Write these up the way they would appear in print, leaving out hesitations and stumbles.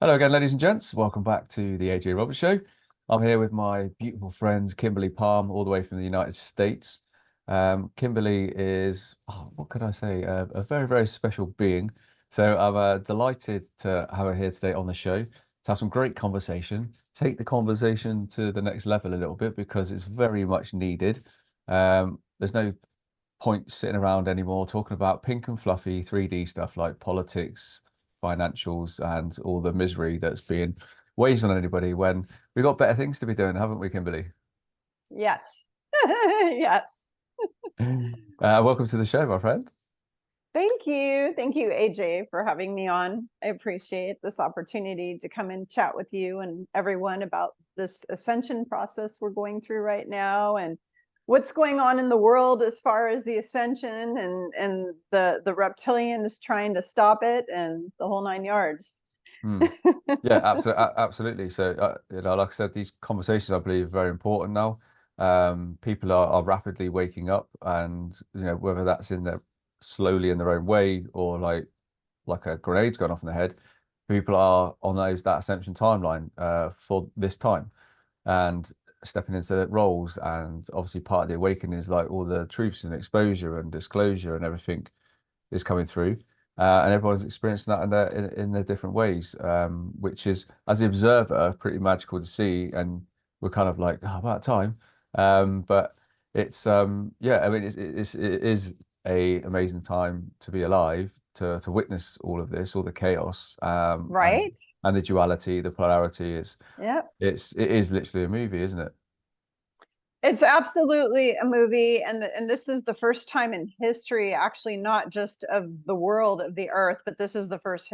Hello again, ladies and gents. Welcome back to the AJ Roberts Show. I'm here with my beautiful friend Kimberly Palm, all the way from the United States. Kimberly is, what could I say, a very, very special being. So I'm delighted to have her here today on the show to have some great conversation, take the conversation to the next level a little bit because it's very much needed. There's no point sitting around anymore talking about pink and fluffy 3D stuff like politics, financials, and all the misery that's being waste on anybody when we've got better things to be doing, haven't we, Kimberly? Yes. Yes. Welcome to the show, my friend. Thank you. Thank you, AJ, for having me on. I appreciate this opportunity to come and chat with you and everyone about this ascension process we're going through right now and what's going on in the world as far as the ascension and the reptilians trying to stop it and the whole nine yards. Hmm. Yeah, absolutely, absolutely. So, like I said, these conversations, I believe, are very important now. People are rapidly waking up, and whether that's in their slowly in their own way or like a grenade's gone off in the head, people are on that ascension timeline for this time and stepping into their roles. And obviously, part of the awakening is like all the truths and exposure and disclosure and everything is coming through. And everyone's experiencing that in their different ways, which is, as the observer, pretty magical to see. And we're kind of like, oh, about time. But it's yeah, I mean, it is a amazing time to be alive, to witness all of this, all the chaos, Right? and the duality, the polarity. Yeah. It is literally a movie, isn't it? It's absolutely a movie, and this is the first time in history, actually, not just of the world of the Earth, but this is the first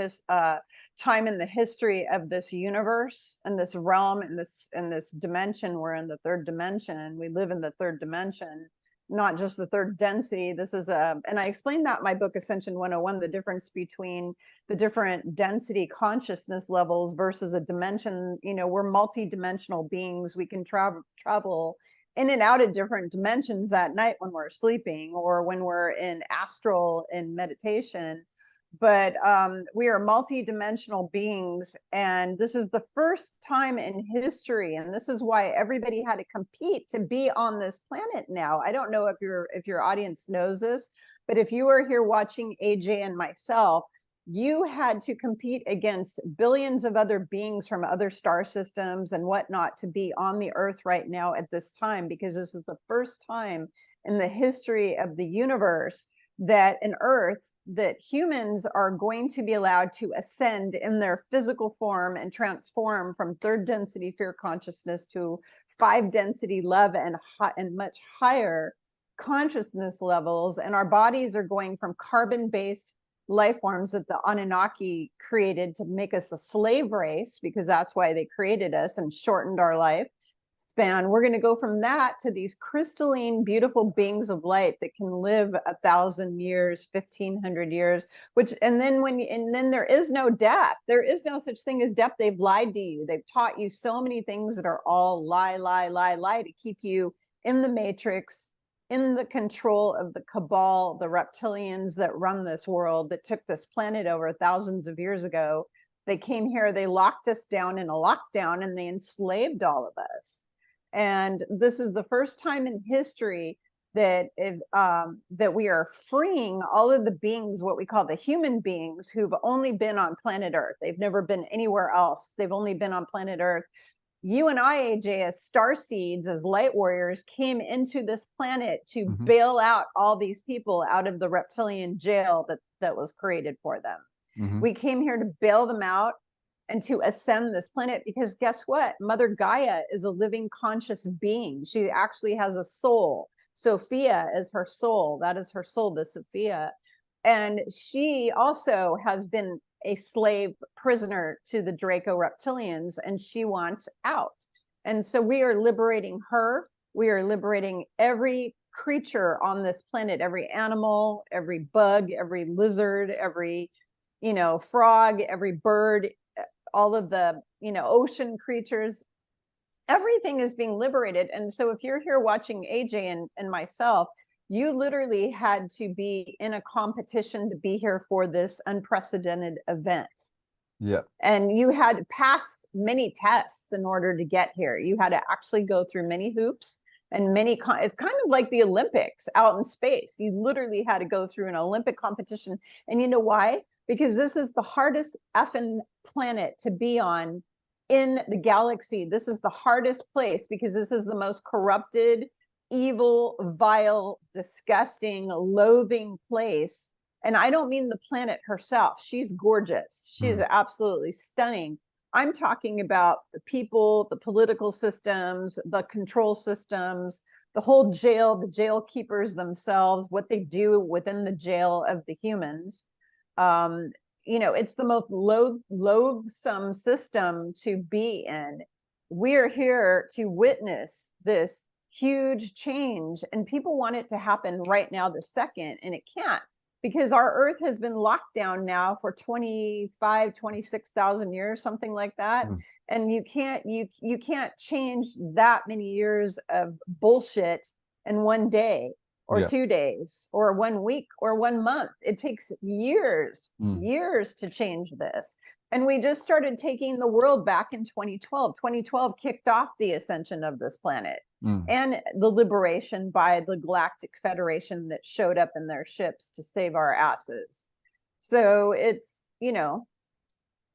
time in the history of this universe and this realm and this dimension. We're in the third dimension. We live in the third dimension, not just the third density. This is and I explained that in my book Ascension 101, the difference between the different density consciousness levels versus a dimension. We're multi-dimensional beings. We can travel in and out of different dimensions at night when we're sleeping or when we're in astral in meditation. But we are multi-dimensional beings, and this is the first time in history, and this is why everybody had to compete to be on this planet now. I don't know if your audience knows this, but if you are here watching AJ and myself, you had to compete against billions of other beings from other star systems and whatnot to be on the Earth right now at this time, because this is the first time in the history of the universe that that humans are going to be allowed to ascend in their physical form and transform from third density fear consciousness to five density love and much higher consciousness levels. And our bodies are going from carbon-based life forms that the Anunnaki created to make us a slave race, because that's why they created us and shortened our life span. We're going to go from that to these crystalline, beautiful beings of light that can live 1,000 years, 1,500 years, and then there is no death. There is no such thing as death. They've lied to you. They've taught you so many things that are all lie, lie, lie, lie to keep you in the matrix, in the control of the cabal, the reptilians that run this world, that took this planet over thousands of years ago. They came here, they locked us down in a lockdown, and they enslaved all of us. And this is the first time in history that that we are freeing all of the beings, what we call the human beings, who've only been on planet Earth. They've never been anywhere else. They've only been on planet Earth. You and I, AJ, as star seeds, as light warriors, came into this planet to Hmm. bail out all these people out of the reptilian jail that was created for them. Hmm. We came here to bail them out and to ascend this planet, because guess what? Mother Gaia is a living conscious being. She actually has a soul. Sophia is her soul. That is her soul, the Sophia. And she also has been a slave prisoner to the Draco reptilians, and she wants out. And so we are liberating her. We are liberating every creature on this planet, every animal, every bug, every lizard, every frog, every bird, all of the ocean creatures. Everything is being liberated. And so if you're here watching AJ and myself, you literally had to be in a competition to be here for this unprecedented event. Yeah. And you had to pass many tests in order to get here. You had to actually go through many hoops and it's kind of like the Olympics out in space. You literally had to go through an Olympic competition. And you know why? Because this is the hardest effing planet to be on in the galaxy. This is the hardest place because this is the most corrupted, evil, vile, disgusting, loathing place. And I don't mean the planet herself. She's gorgeous. She is absolutely stunning. I'm talking about the people, the political systems, the control systems, the whole jail, the jail keepers themselves, what they do within the jail of the humans. You know, it's the most loathsome system to be in. We're here to witness this huge change, and people want it to happen right now, the second, and it can't, because our earth has been locked down now for 26,000 years, something like that. And you can't change that many years of bullshit in one day or 2 days or 1 week or 1 month. It takes years to change this. And we just started taking the world back in 2012. 2012 kicked off the ascension of this planet and the liberation by the Galactic Federation that showed up in their ships to save our asses. So it's, you know,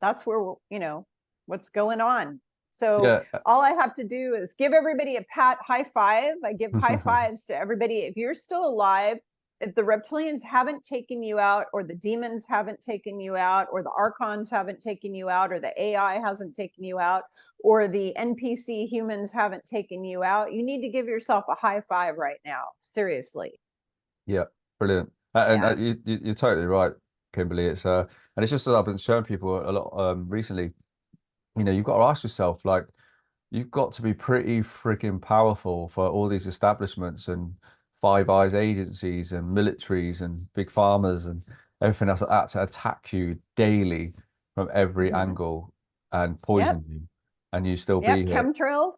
that's where, you know, what's going on. So all I have to do is give everybody a high five. I give high fives to everybody. If you're still alive, if the reptilians haven't taken you out, or the demons haven't taken you out, or the archons haven't taken you out, or the AI hasn't taken you out, or the NPC humans haven't taken you out, you need to give yourself a high five right now. Seriously. Yeah, brilliant. And you're totally right, Kimberly. And it's just that I've been showing people a lot recently. You know, you've got to ask yourself, like, you've got to be pretty freaking powerful for all these establishments and Five Eyes agencies and militaries and big farmers and everything else like that to attack you daily from every angle and poison you, and you still be here. Chemtrails,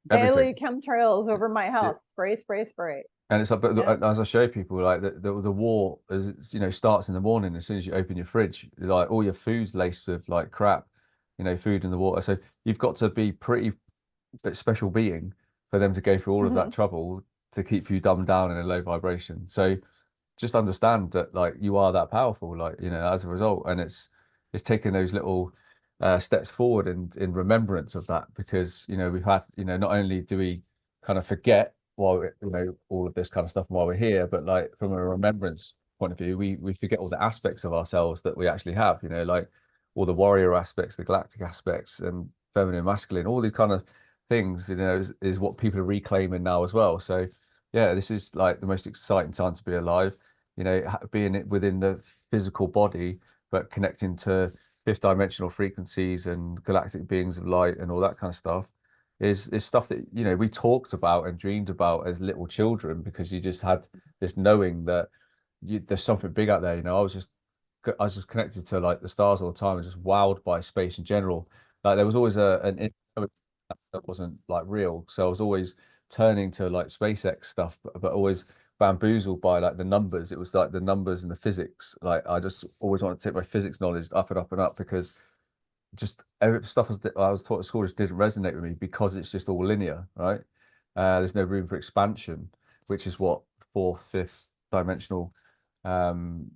daily chemtrails over my house. Spray, spray, spray. And it's like, but as I show people, like the war is, you know, starts in the morning. As soon as you open your fridge, like all your food's laced with like crap, you know, food in the water. So you've got to be pretty special being for them to go through all of that trouble to keep you dumbed down in a low vibration. So just understand that, like, you are that powerful, like, you know, as a result. And it's taking those little steps forward in remembrance of that, because, you know, we've had, you know, not only do we kind of forget while you know, all of this kind of stuff while we're here, but like from a remembrance point of view, we forget all the aspects of ourselves that we actually have, you know, like all the warrior aspects, the galactic aspects, and feminine, masculine, all these kind of things, you know, is what people are reclaiming now as well. So yeah, this is like the most exciting time to be alive, you know, being within the physical body, but connecting to fifth dimensional frequencies and galactic beings of light and all that kind of stuff is stuff that, you know, we talked about and dreamed about as little children, because you just had this knowing that there's something big out there. You know, I was just connected to like the stars all the time and just wowed by space in general. Like there was always an that wasn't like real. So I was always turning to like SpaceX stuff, but always bamboozled by like the numbers. It was like the numbers and the physics. Like I just always wanted to take my physics knowledge up and up and up, because just stuff I was taught at school just didn't resonate with me, because it's just all linear, right? There's no room for expansion, which is what fourth, fifth dimensional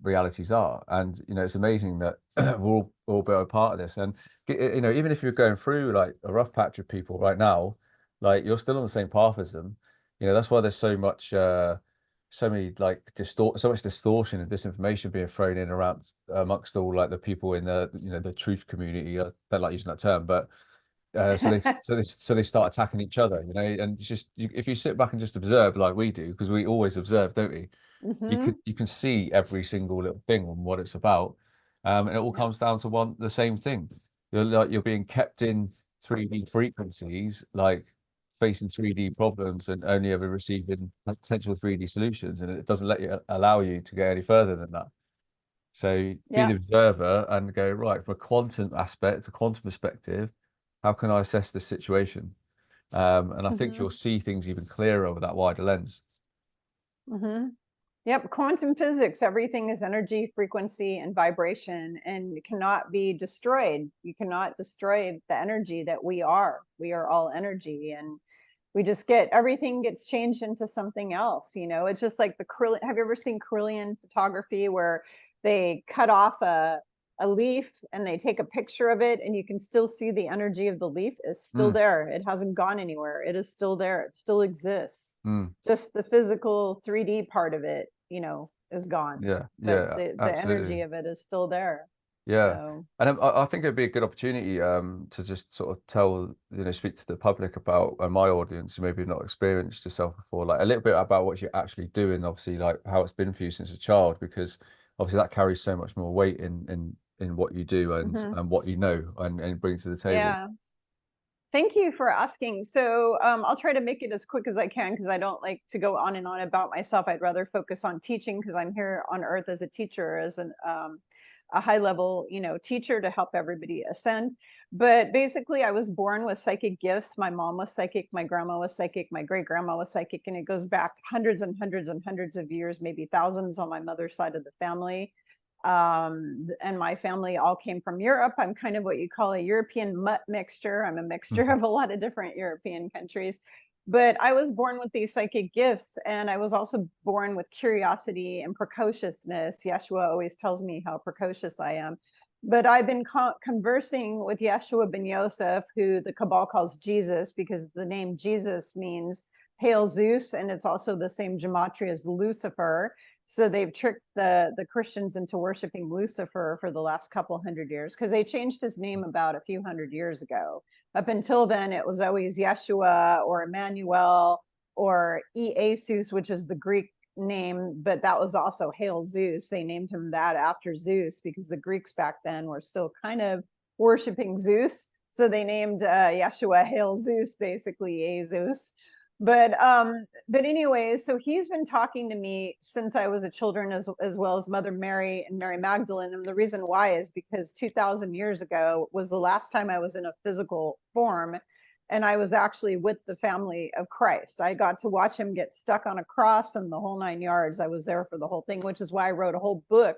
realities are. And you know, it's amazing that we're all be a part of this. And you know, even if you're going through like a rough patch of people right now, like you're still on the same path as them. You know, that's why there's so much so many like so much distortion and disinformation being thrown in around amongst all like the people in the, you know, the truth community. I don't like using that term, but so they start attacking each other, you know. And it's just if you sit back and just observe like we do, because we always observe, don't we? You can see every single little thing on what it's about, and it all comes down to the same thing. You're being kept in 3D frequencies, like facing 3D problems and only ever receiving potential 3D solutions, and it doesn't allow you to go any further than that. So be the observer and go, right, from a quantum aspect, a quantum perspective, how can I assess this situation? And I think you'll see things even clearer with that wider lens. Yep, quantum physics, everything is energy, frequency, and vibration, and it cannot be destroyed. You cannot destroy the energy that we are. We are all energy, and we just get, everything gets changed into something else. You know, it's just like the Kirlian. Have you ever seen Kirlian photography where they cut off a leaf and they take a picture of it, and you can still see the energy of the leaf is still Mm, there. It hasn't gone anywhere. It is still there. It still exists. mm. Just the physical 3D part of it, you know, is gone, Yeah, but yeah, the absolutely. energy of it is still there. Yeah. So And I think it'd be a good opportunity to just sort of tell, speak to the public about, my audience who maybe not experienced yourself before, like a little bit about what you're actually doing, obviously, like how it's been for you since a child, because obviously that carries so much more weight in what you do mhm. and what you know and bring to the table. Yeah. Thank you for asking. So I'll try to make it as quick as I can because I don't like to go on and on about myself. I'd rather focus on teaching because I'm here on Earth as a teacher, as a high level, you know, teacher to help everybody ascend. But basically, I was born with psychic gifts. My mom was psychic, my grandma was psychic, my great grandma was psychic, and it goes back hundreds and hundreds and hundreds of years, maybe thousands on my mother's side of the family. And my family all came from Europe. I'm kind of what you call a European mutt mixture. I'm a mixture of a lot of different European countries. But I was born with these psychic gifts, and I was also born with curiosity and precociousness. Yeshua always tells me how precocious I am. But I've been conversing with Yeshua ben Yosef, who the Kabbalah calls Jesus, because the name Jesus means Hail Zeus, and it's also the same gematria as Lucifer. So they've tricked the Christians into worshiping Lucifer for the last couple hundred years, because they changed his name about a few hundred years ago. Up until then, it was always Yeshua or Emmanuel or Iesus, which is the Greek name, but that was also Hail Zeus. They named him that after Zeus because the Greeks back then were still kind of worshiping Zeus. So they named Yeshua Hail Zeus, basically Zeus. But anyways, so he's been talking to me since I was a children, as well as Mother Mary and Mary Magdalene. And the reason why is because 2000 years ago was the last time I was in a physical form, and I was actually with the family of Christ. I got to watch him get stuck on a cross and the whole 9 yards. I was there for the whole thing, which is why I wrote a whole book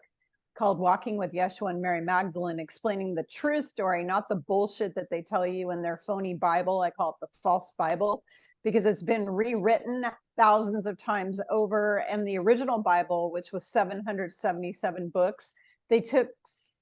called Walking with Yeshua and Mary Magdalene, explaining the true story, not the bullshit that they tell you in their phony Bible. I call it the false Bible, because it's been rewritten thousands of times over. And the original Bible, which was 777 books, they took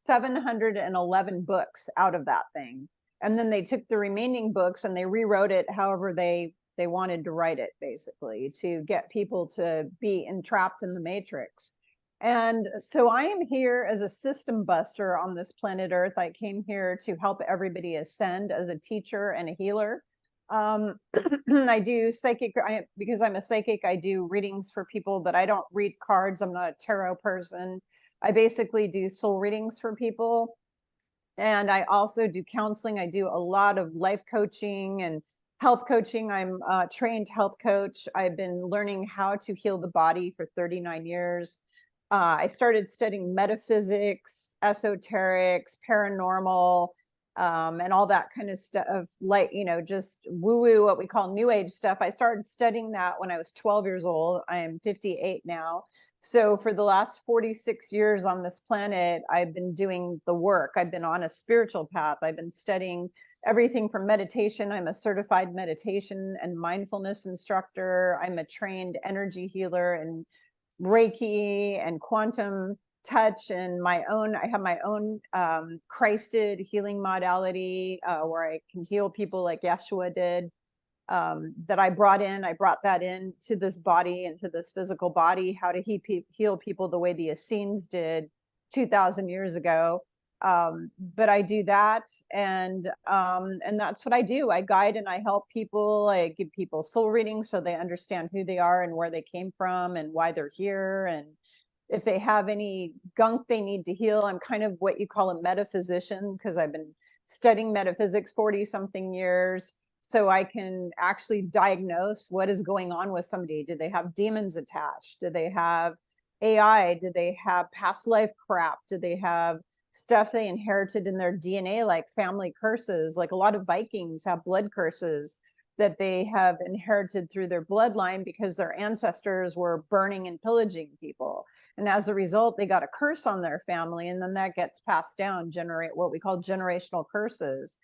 711 books out of that thing. And then they took the remaining books and they rewrote it however they wanted to write it, basically, to get people to be entrapped in the matrix. And so I am here as a system buster on this planet Earth. I came here to help everybody ascend as a teacher and a healer. I do psychic, because I'm a psychic, I do readings for people, but I don't read cards. I'm not a tarot person. I basically do soul readings for people. And I also do counseling. I do a lot of life coaching and health coaching. I'm a trained health coach. I've been learning how to heal the body for 39 years. I started studying metaphysics, esoterics, paranormal, and all that kind of stuff, like, you know, just woo-woo, what we call new age stuff. I started studying that when I was 12 years old. I am 58 now. So for the last 46 years on this planet, I've been doing the work. I've been on a spiritual path. I've been studying everything from meditation. I'm a certified meditation and mindfulness instructor. I'm a trained energy healer and Reiki and quantum touch, and my own, I have my own Christed healing modality where I can heal people like Yeshua did, that I brought that in to this body, into this physical body, how to heal people the way the Essenes did 2000 years ago. But I do that, and that's what I do. I guide and I help people. I give people soul readings so they understand who they are and where they came from and why they're here, and if they have any gunk they need to heal. I'm kind of what you call a metaphysician because I've been studying metaphysics 40 something years. So I can actually diagnose what is going on with somebody. Do they have demons attached? Do they have AI? Do they have past life crap? Do they have stuff they inherited in their DNA, like family curses? Like a lot of Vikings have blood curses. that they have inherited through their bloodline because their ancestors were burning and pillaging people. And as a result, they got a curse on their family, and then that gets passed down, generate what we call generational curses.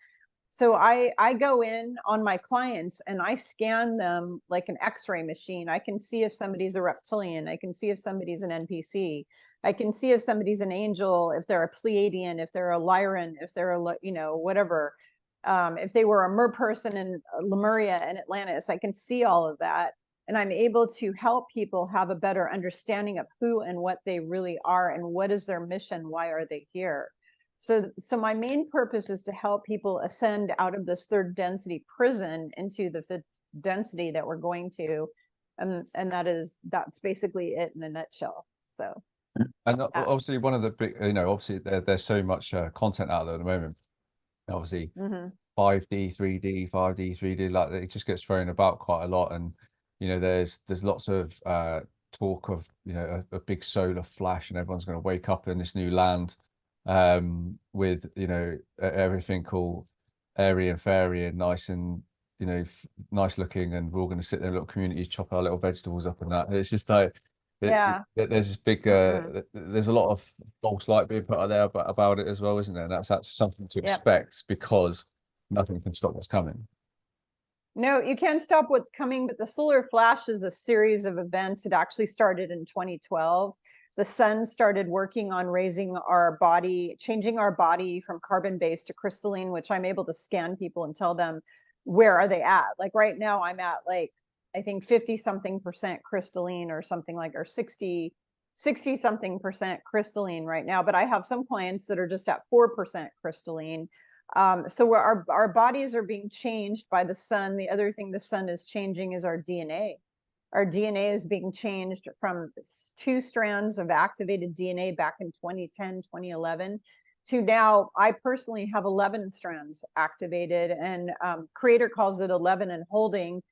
So I go in on my clients and I scan them like an X-ray machine. I can see if somebody's a reptilian. I can see if somebody's an NPC. I can see if somebody's an angel, if they're a Pleiadian, if they're a Lyran, if they're a, you know, whatever. If they were a mer person in Lemuria and Atlantis, I can see all of that. And I'm able to help people have a better understanding of who and what they really are and what is their mission. Why are they here? So my main purpose is to help people ascend out of this third density prison into the fifth density that we're going to. And that's basically it in a nutshell. So. And obviously one of the big, you know, obviously there's so much content out there at the moment. Obviously 5D, 3D, 5D, 3D, like it just gets thrown about quite a lot. And, you know, there's lots of talk of, you know, a big solar flash and everyone's going to wake up in this new land with, you know, everything all airy and fairy and nice and, you know, nice looking, and we're all going to sit there in little communities, chop our little vegetables up and that. It's just like, there's this big there's a lot of false light being put out there about it as well, isn't there? And that's something to expect, because nothing can stop what's coming. No, you can't stop what's coming, but the solar flash is a series of events. It actually started in 2012. The sun started working on raising our body, changing our body from carbon-based to crystalline, which I'm able to scan people and tell them where are they at. Like right now, I'm at like, I think 50-something% crystalline or something like, or 60-something% crystalline right now. But I have some clients that are just at 4% crystalline. So our bodies are being changed by the sun. The other thing the sun is changing is our DNA. Our DNA is being changed from 2 strands of activated DNA back in 2010, 2011 to now. I personally have 11 strands activated, and Creator calls it 11 and holding,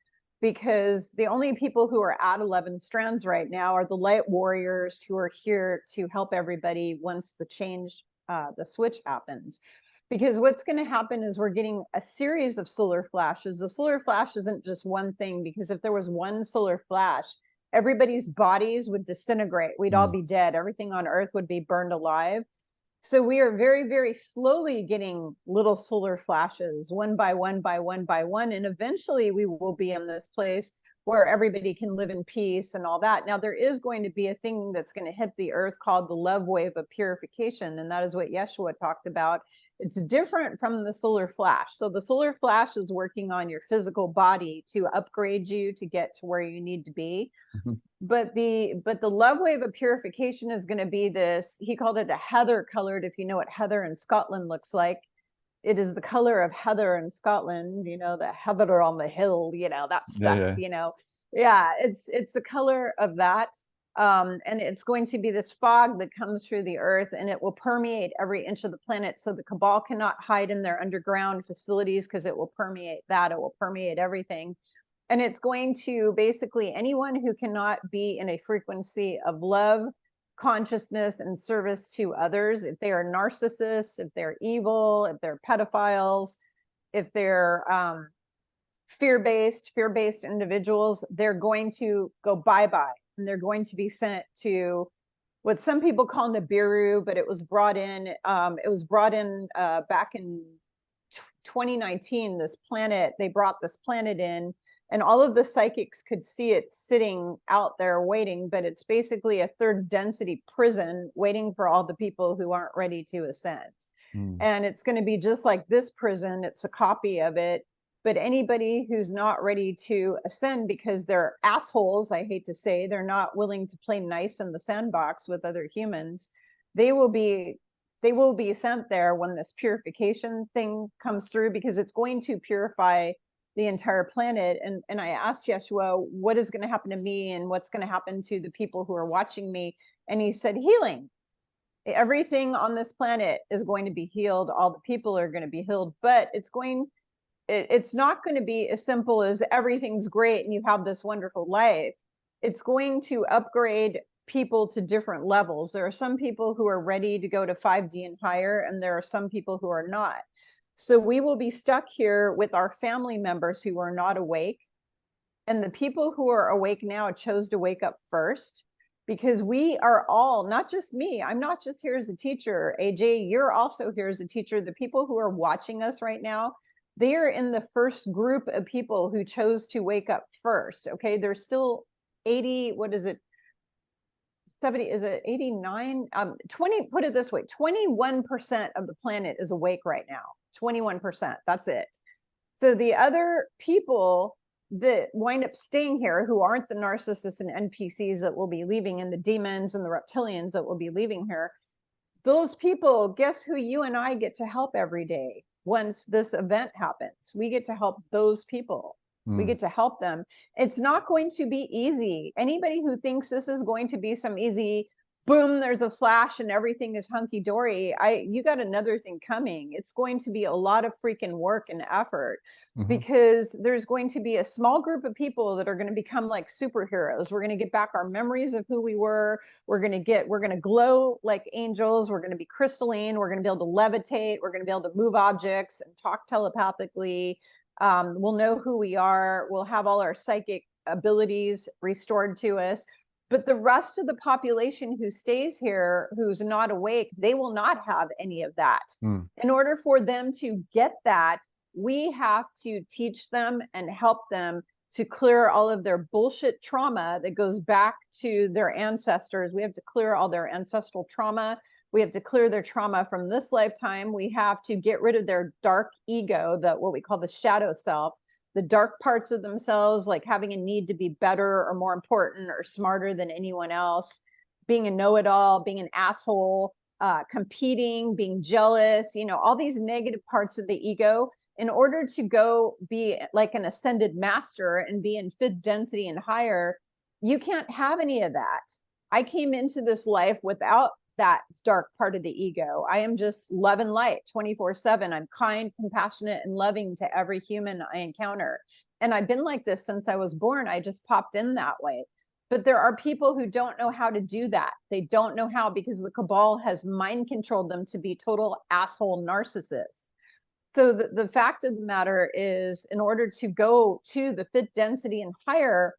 because the only people who are at 11 strands right now are the light warriors who are here to help everybody once the change, the switch happens. Because what's going to happen is we're getting a series of solar flashes. The solar flash isn't just one thing, because if there was one solar flash, everybody's bodies would disintegrate. We'd all be dead. Everything on Earth would be burned alive. So we are very, very slowly getting little solar flashes, one by one by one by one. And eventually we will be in this place where everybody can live in peace and all that. Now, there is going to be a thing that's going to hit the Earth called the love wave of purification. And that is what Yeshua talked about. It's different from the solar flash. So the solar flash is working on your physical body to upgrade you to get to where you need to be. But the love wave of purification is going to be this, he called it a heather colored, if you know what heather in Scotland looks like. It is the color of heather in Scotland, you know, the heather on the hill, you know, that stuff, you know. Yeah, it's the color of that. And it's going to be this fog that comes through the Earth, and it will permeate every inch of the planet. So the cabal cannot hide in their underground facilities, because it will permeate that. It will permeate everything. And it's going to basically, anyone who cannot be in a frequency of love, consciousness, and service to others, if they are narcissists, if they're evil, if they're pedophiles, if they're fear-based individuals, they're going to go bye-bye. And they're going to be sent to what some people call Nibiru, but it was brought in back in 2019, this planet, they brought this planet in, and all of the psychics could see it sitting out there waiting, but it's basically a third density prison waiting for all the people who aren't ready to ascend. And it's going to be just like this prison. It's a copy of it. But anybody who's not ready to ascend because they're assholes, I hate to say, they're not willing to play nice in the sandbox with other humans, they will be sent there when this purification thing comes through, because it's going to purify the entire planet. And I asked Yeshua, what is going to happen to me and what's going to happen to the people who are watching me? And he said, healing. Everything on this planet is going to be healed. All the people are going to be healed, but it's not going to be as simple as everything's great and you have this wonderful life. It's going to upgrade people to different levels. There are some people who are ready to go to 5D and higher, and there are some people who are not. So we will be stuck here with our family members who are not awake. And the people who are awake now chose to wake up first, because we are all, not just me, I'm not just here as a teacher, AJ, you're also here as a teacher. The people who are watching us right now, they are in the first group of people who chose to wake up first. Okay, there's still 80, what is it, 70, is it 89? 20, put it this way, 21% of the planet is awake right now. 21%, that's it. So the other people that wind up staying here, who aren't the narcissists and NPCs that will be leaving, and the demons and the reptilians that will be leaving here, those people, guess who you and I get to help every day once this event happens? We get to help those people. We get to help them. It's not going to be easy. Anybody who thinks this is going to be some easy, boom, there's a flash and everything is hunky-dory, you got another thing coming. It's going to be a lot of freaking work and effort, because there's going to be a small group of people that are going to become like superheroes. We're going to get back our memories of who we were. We're going to glow like angels. We're going to be crystalline. We're going to be able to levitate. We're going to be able to move objects and talk telepathically. We'll know who we are. We'll have all our psychic abilities restored to us. But the rest of the population who stays here, who's not awake, they will not have any of that. In order for them to get that, we have to teach them and help them to clear all of their bullshit trauma that goes back to their ancestors. We have to clear all their ancestral trauma. We have to clear their trauma from this lifetime. We have to get rid of their dark ego, what we call the shadow self, the dark parts of themselves, like having a need to be better or more important or smarter than anyone else, being a know-it-all, being an asshole, competing, being jealous, all these negative parts of the ego. In order to go be like an ascended master and be in fifth density and higher, you can't have any of that. I came into this life without that dark part of the ego. I am just love and light 24/7. I'm kind, compassionate, and loving to every human I encounter. And I've been like this since I was born. I just popped in that way. But there are people who don't know how to do that. They don't know how, because the cabal has mind controlled them to be total asshole narcissists. So the fact of the matter is, in order to go to the fifth density and higher,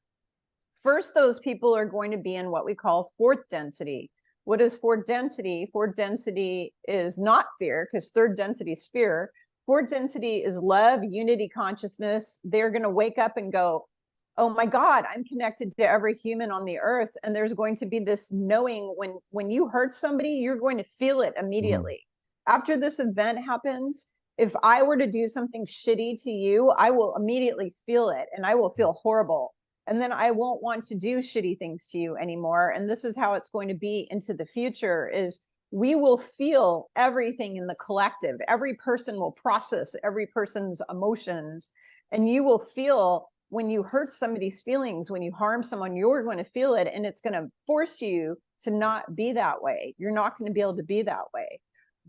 first, those people are going to be in what we call fourth density. What is fourth density? Fourth density is not fear, because third density is fear. Fourth density is love, unity, consciousness. They're going to wake up and go, oh my God, I'm connected to every human on the earth. And there's going to be this knowing, when you hurt somebody, you're going to feel it immediately. After this event happens, if I were to do something shitty to you, I will immediately feel it, and I will feel horrible. And then I won't want to do shitty things to you anymore. And this is how it's going to be into the future, is we will feel everything in the collective. Every person will process every person's emotions. And you will feel, when you hurt somebody's feelings, when you harm someone, you're going to feel it. And it's going to force you to not be that way. You're not going to be able to be that way.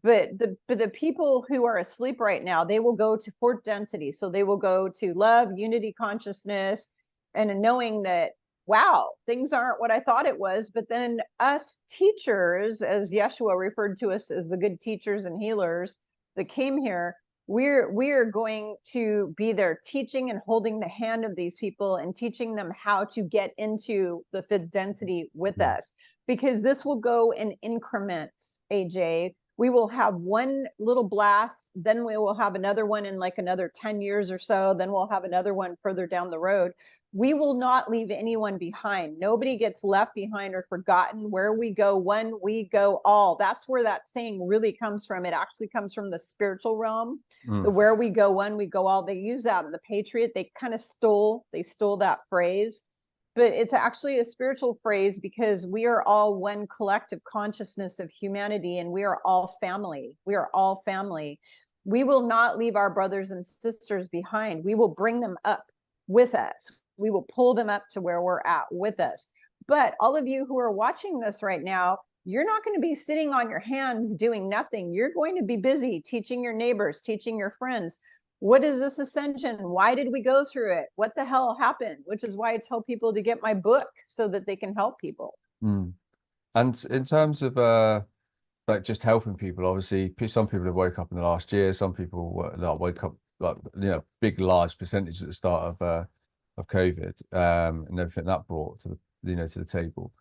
But the people who are asleep right now, they will go to fourth density. So they will go to love, unity, consciousness, and knowing that, wow, things aren't what I thought it was. But then us teachers, as Yeshua referred to us as the good teachers and healers that came here, we're going to be there teaching and holding the hand of these people and teaching them how to get into the fifth density with us, because this will go in increments, AJ. We will have one little blast, then we will have another one in like another 10 years or so, then we'll have another one further down the road. We will not leave anyone behind. Nobody gets left behind or forgotten. Where we go one, we go all. That's where that saying really comes from. It actually comes from the spiritual realm. The where we go one, we go all. They use that in the Patriot. They kind of stole that phrase. But it's actually a spiritual phrase, because we are all one collective consciousness of humanity, and we are all family. We are all family. We will not leave our brothers and sisters behind. We will bring them up with us. We will pull them up to where we're at with us. But all of you who are watching this right now, you're not going to be sitting on your hands doing nothing. You're going to be busy teaching your neighbors, teaching your friends. What is this ascension? Why did we go through it? What the hell happened? Which is why I tell people to get my book, so that they can help people. And in terms of like just helping people. Obviously, some people have woke up in the last year. Some people woke up like big large percentage at the start of COVID, and everything that brought to the table.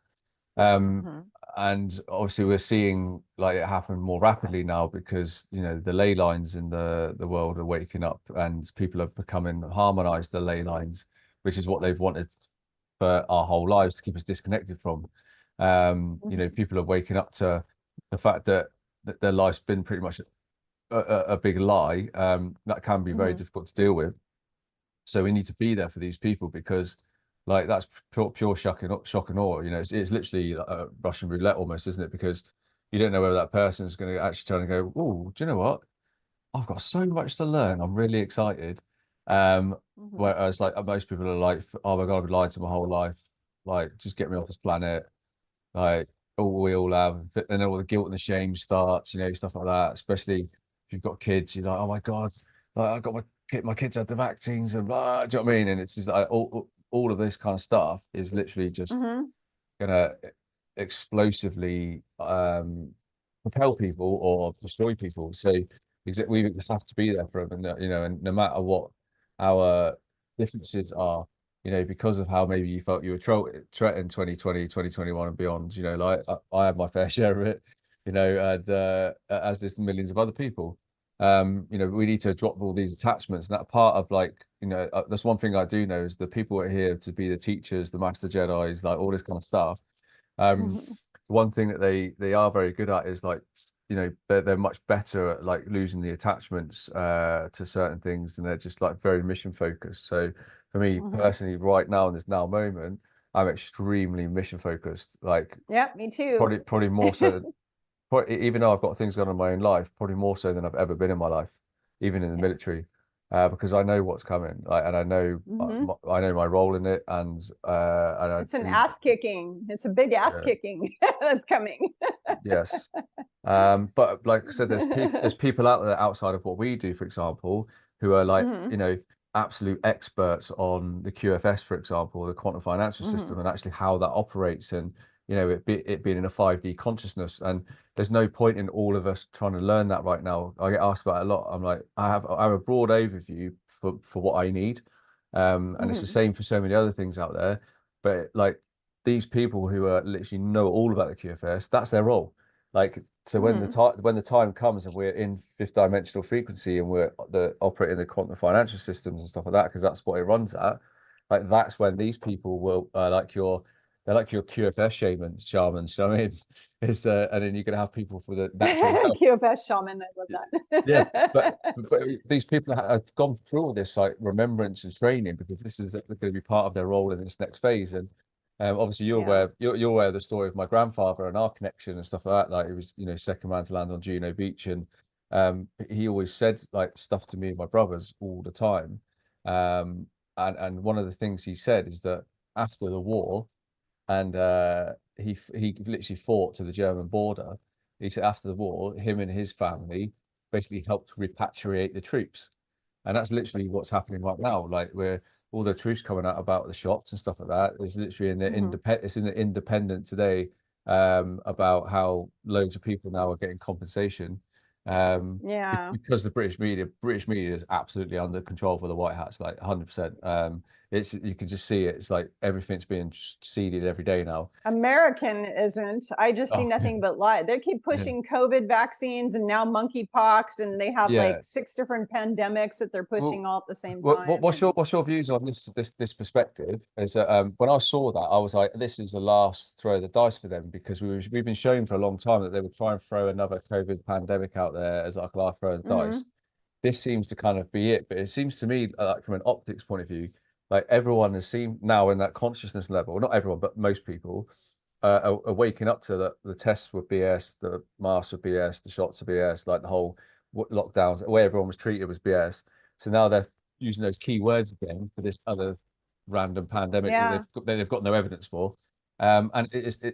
Um, Mm-hmm. and obviously we're seeing like it happen more rapidly now because the ley lines in the world are waking up and people are becoming harmonized the ley lines, which is what they've wanted for our whole lives to keep us disconnected from. People are waking up to the fact that their life's been pretty much a big lie. That can be very Mm-hmm. difficult to deal with. So we need to be there for these people because like that's pure shock and awe. It's literally a Russian roulette almost, isn't it? Because you don't know whether that person is going to actually turn and go, oh, do you know what? I've got so much to learn. I'm really excited. Mm-hmm. Whereas like most people are like, oh my God, I've been lied to my whole life. Like, just get me off this planet. Like, all we all have. And then all the guilt and the shame starts, stuff like that. Especially if you've got kids, you're like, oh my God, like I got my kids had the vaccines and blah, do you know what I mean? And it's just like all of this kind of stuff is literally just Mm-hmm. gonna explosively propel people or destroy people. So we have to be there for them, and and no matter what our differences are, because of how maybe you felt you were threatened 2020, 2021 and beyond, like I had my fair share of it, and as there's millions of other people. We need to drop all these attachments. And that part of like, that's one thing I do know is the people are here to be the teachers, the master Jedis, like all this kind of stuff. Um, Mm-hmm. one thing that they are very good at is like, they're much better at like losing the attachments to certain things, and they're just like very mission focused. So for me Mm-hmm. personally, right now in this now moment, I'm extremely mission focused. Like Yeah, me too. probably more so even though I've got things going on in my own life, probably more so than I've ever been in my life, even in the military, because I know what's coming, like, and Mm-hmm. I know my role in it, It's an ass kicking. It's a big ass yeah, kicking that's coming. yes. But like I said, there's people out there outside of what we do, for example, who are like, Mm-hmm. absolute experts on the QFS, for example, the quantum financial Mm-hmm. system, and actually how that operates, and it being in a 5D consciousness. And there's no point in all of us trying to learn that right now. I get asked about it a lot. I'm like, I have a broad overview for what I need, and it's the Mm-hmm. same for so many other things out there. But like these people who are literally know all about the QFS, that's their role. Like, so Mm-hmm. when the time comes and we're in fifth dimensional frequency and we're operating the quantum financial systems and stuff like that, because that's what it runs at. Like that's when these people will they're like your QFS shamans. You know what I mean? And then you're gonna have people for the natural health. QFS shaman, I love Yeah, but that. these people have gone through all this like remembrance and training because this is going to be part of their role in this next phase. And obviously, Yeah. you're aware of the story of my grandfather and our connection and stuff like that. Like he was, second man to land on Juno Beach, and he always said like stuff to me and my brothers all the time. Um, and one of the things he said is that after the war, and he literally fought to the German border. He said after the war, him and his family basically helped repatriate the troops, and that's literally what's happening right now. Like where all the troops coming out about the shots and stuff like that is literally in the Mm-hmm. It's in the Independent today, about how loads of people now are getting compensation. Yeah. Because the British media is absolutely under control for the White Hats, like 100%. It's you can just see it. It's like everything's being seeded every day now. American isn't. I just see Oh yeah, nothing but lie. They keep yeah, pushing COVID vaccines and now monkeypox, and they have yeah. like 6 different pandemics that they're pushing Well, all at the same time. what's And your views on this perspective? Is that when I saw that, I was like, this is the last throw of the dice for them because we've been shown for a long time that they would try and throw another COVID pandemic out there as like a last throw of the mm-hmm. dice. This seems to kind of be it, but it seems to me like from an optics point of view, like everyone has seen now in that consciousness level, not everyone, but most people are waking up to the tests were BS, the masks were BS, the shots are BS, like the whole lockdowns, the way everyone was treated was BS. So now they're using those key words again for this other random pandemic that Yeah. they've got no evidence for. And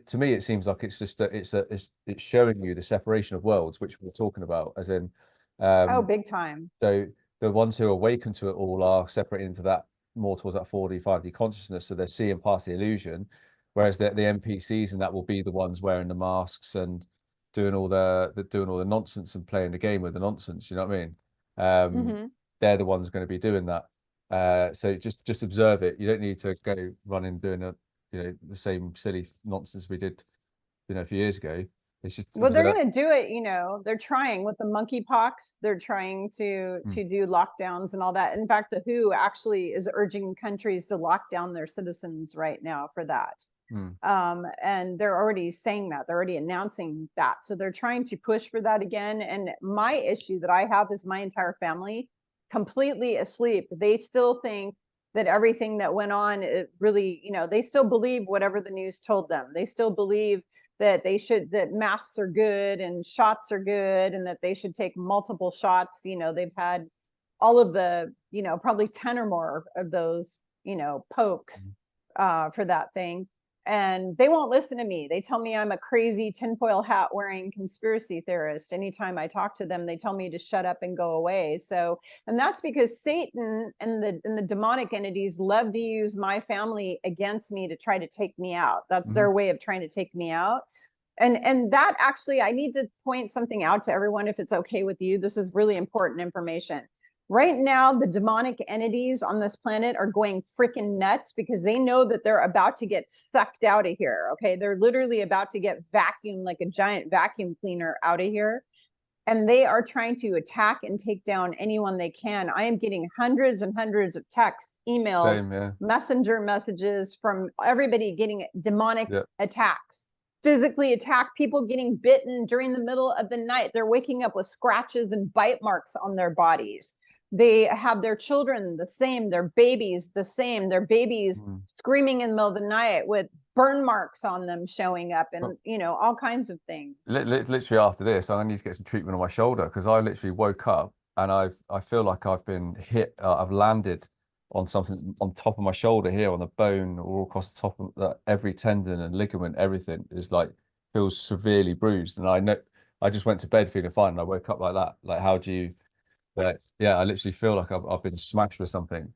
to me, it seems like it's just it's showing you the separation of worlds, which we're talking about, as in, Oh, um, big time. so the ones who awaken to it all are separated into that more towards that 4D, 5D consciousness, so they're seeing past the illusion, whereas the NPCs and that will be the ones wearing the masks and doing all the nonsense and playing the game with the nonsense. You know what I mean? Hmm. They're the ones going to be doing that. So just observe it. You don't need to go running doing the same silly nonsense we did a few years ago. It's just Well, they're observe. going to do it, they're trying with the monkeypox. They're trying to Mm, do lockdowns and all that. In fact, the WHO actually is urging countries to lock down their citizens right now for that. mm, And they're already saying that. They're already announcing that. So they're trying to push for that again. And my issue that I have is my entire family completely asleep. They still think that everything that went on, it really, they still believe whatever the news told them. They still believe that that masks are good and shots are good and that they should take multiple shots. They've had all of the, probably 10 or more of those, pokes for that thing. And they won't listen to me. They tell me I'm a crazy tinfoil hat wearing conspiracy theorist. Anytime I talk to them, they tell me to shut up and go away. So, and that's because Satan and the demonic entities love to use my family against me to try to take me out. That's their way of trying to take me out. And that actually, I need to point something out to everyone, if it's okay with you. This is really important information. Right now, the demonic entities on this planet are going freaking nuts because they know that they're about to get sucked out of here. Okay. They're literally about to get vacuumed like a giant vacuum cleaner out of here. And they are trying to attack and take down anyone they can. I am getting hundreds and hundreds of texts, emails, same, yeah. messenger messages from everybody getting demonic Yeah. attacks, physically attacked, people getting bitten during the middle of the night. They're waking up with scratches and bite marks on their bodies. They have their children the same, their babies the same, their babies screaming in the middle of the night with burn marks on them showing up, and all kinds of things. Literally after this, I need to get some treatment on my shoulder because I literally woke up and I feel like I've been hit. I've landed on something on top of my shoulder here, on the bone, all across the top of every tendon and ligament. Everything is like feels severely bruised, and I know I just went to bed feeling fine, and I woke up like that. Like, how do you? Yeah, I literally feel like I've been smashed with something.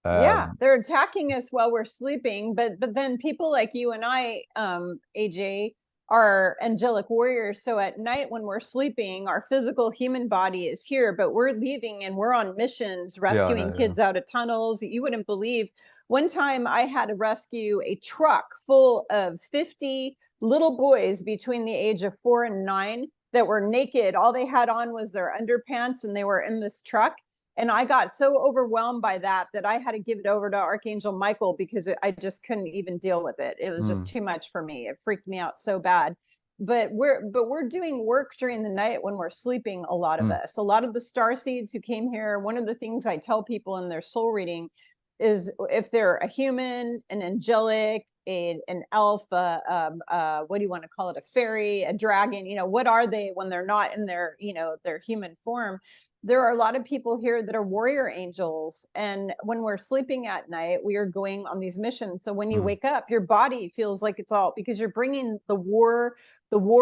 Yeah, they're attacking us while we're sleeping, but then people like you and I, AJ, are angelic warriors. So at night when we're sleeping, our physical human body is here, but we're leaving and we're on missions, Yeah, I rescuing know. kids out of tunnels. You wouldn't believe, one time I had to rescue a truck full of 50 little boys between the age of 4 and 9 that were naked. All they had on was their underpants, and they were in this truck. And I got so overwhelmed by that I had to give it over to Archangel Michael because I just couldn't even deal with it. It was just too much for me. It freaked me out so bad. But we're doing work during the night when we're sleeping. A lot of us, a lot of the starseeds who came here. One of the things I tell people in their soul reading is, if they're a human, an angelic, an elf, what do you want to call it, a fairy, a dragon, what are they when they're not in their their human form? There are a lot of people here that are warrior angels. And when we're sleeping at night, we are going on these missions. So when you wake up, your body feels like it's all, because you're bringing the war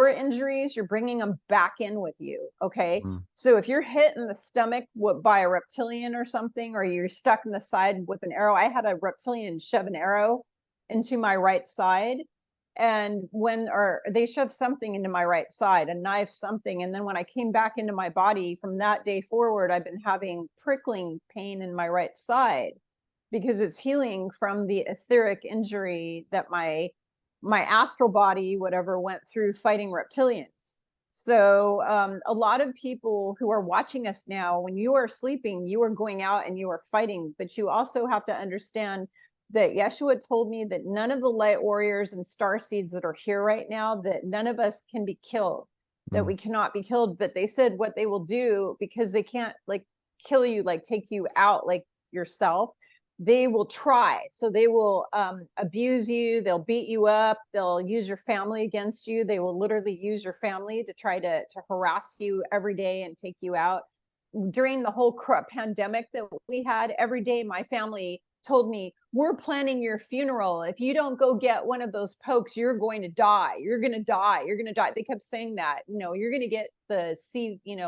injuries, you're bringing them back in with you. Okay. So if you're hit in the stomach by a reptilian or something, or you're stuck in the side with an arrow, I had a reptilian shove an arrow into my right side. And they shoved something into my right side, a knife, something. And then when I came back into my body from that day forward, I've been having prickling pain in my right side because it's healing from the etheric injury that my astral body, whatever, went through fighting reptilians. So a lot of people who are watching us now, when you are sleeping, you are going out and you are fighting, but you also have to understand that Yeshua told me that none of the light warriors and star seeds that are here right now, that none of us can be killed, that we cannot be killed. But they said what they will do, because they can't like kill you, like take you out like yourself, they will try. So they will abuse you, they'll beat you up, they'll use your family against you. They will literally use your family to try to harass you every day and take you out. During the whole pandemic that we had, every day my family told me, we're planning your funeral. If you don't go get one of those pokes, you're going to die. You're going to die. You're going to die. They kept saying that, you're going to get the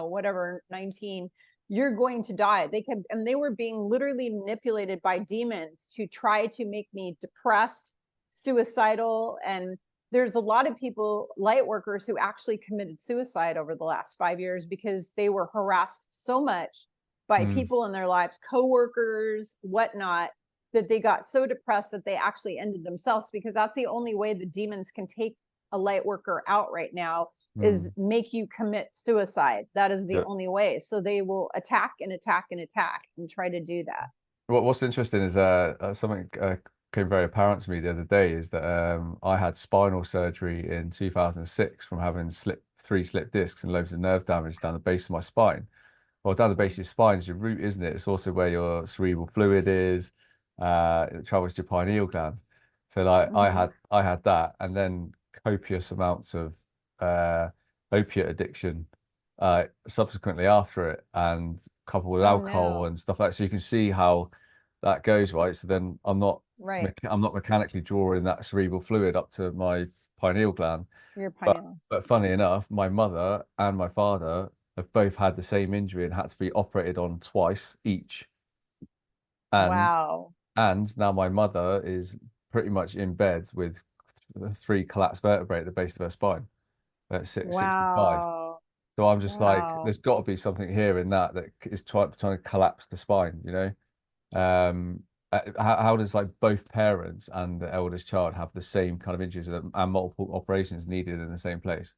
whatever, 19, you're going to die. And they were being literally manipulated by demons to try to make me depressed, suicidal, and there's a lot of people, light workers, who actually committed suicide over the last 5 years because they were harassed so much by people in their lives, coworkers, whatnot, that they got so depressed that they actually ended themselves, because that's the only way the demons can take a light worker out right now, is make you commit suicide. That is the only way. So they will attack and attack and attack and try to do that. What's interesting is something became very apparent to me the other day, is that I had spinal surgery in 2006 from having three slipped discs and loads of nerve damage down the base of my spine. Well, down the base of your spine is your root, isn't it? It's also where your cerebral fluid is. It travels to your pineal gland. So like I had that, and then copious amounts of opiate addiction subsequently after it, and coupled with alcohol and stuff like that. So you can see how that goes, right? So then I'm not mechanically drawing that cerebral fluid up to my pineal gland. Your pineal. But funny enough, my mother and my father have both had the same injury and had to be operated on twice each. And now my mother is pretty much in bed with 3 collapsed vertebrae at the base of her spine at 65. So I'm just like, there's got to be something here in that is trying to collapse the spine, you know? How does like both parents and the eldest child have the same kind of injuries and multiple operations needed in the same place?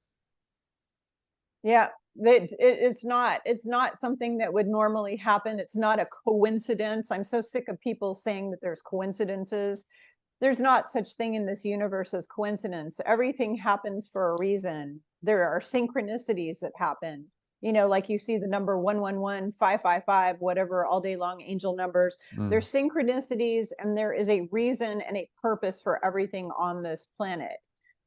Yeah, it's not something that would normally happen. It's not a coincidence. I'm so sick of people saying that there's coincidences. There's not such thing in this universe as coincidence. Everything happens for a reason. There are synchronicities that happen. You know, like you see the number 111, 555, whatever, all day long angel numbers. There's synchronicities, and there is a reason and a purpose for everything on this planet.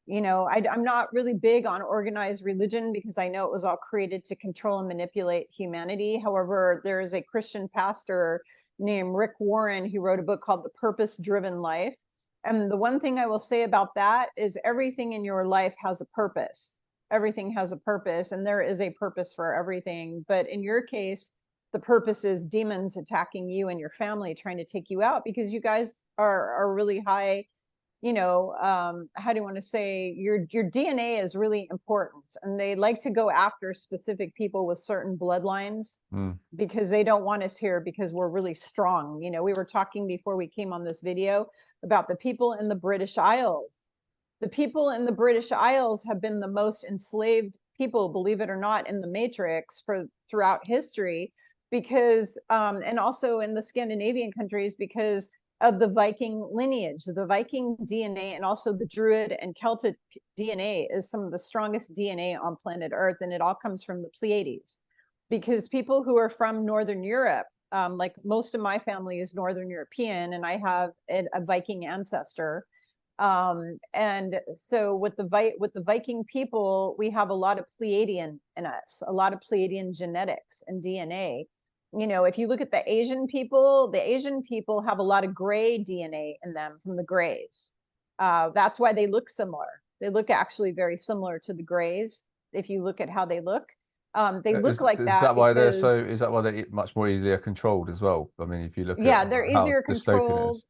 You know, I'm not really big on organized religion because I know it was all created to control and manipulate humanity. However, there is a Christian pastor named Rick Warren who wrote a book called The Purpose-Driven Life. And the one thing I will say about that is everything in your life has a purpose. Everything has a purpose, and there is a purpose for everything. But in your case, the purpose is demons attacking you and your family, trying to take you out because you guys are really high. You know, how do you want to say, your DNA is really important, and they like to go after specific people with certain bloodlines because they don't want us here because we're really strong. You know, we were talking before we came on this video about the people in the British Isles. The people in the British Isles have been the most enslaved people, believe it or not, in the Matrix throughout history, because and also in the Scandinavian countries, because of the Viking lineage. The Viking DNA and also the Druid and Celtic DNA is some of the strongest DNA on planet Earth, and it all comes from the Pleiades. Because people who are from Northern Europe, like most of my family is Northern European, and I have a Viking ancestor. And so with the Viking people, we have a lot of Pleiadian in us, a lot of Pleiadian genetics and DNA. You know, if you look at the Asian people have a lot of gray DNA in them from the grays. That's why they look similar. They look actually very similar to the grays. If you look at how they look like that. Is that why they're much more easily controlled as well? I mean, if you look at they're easier controlled.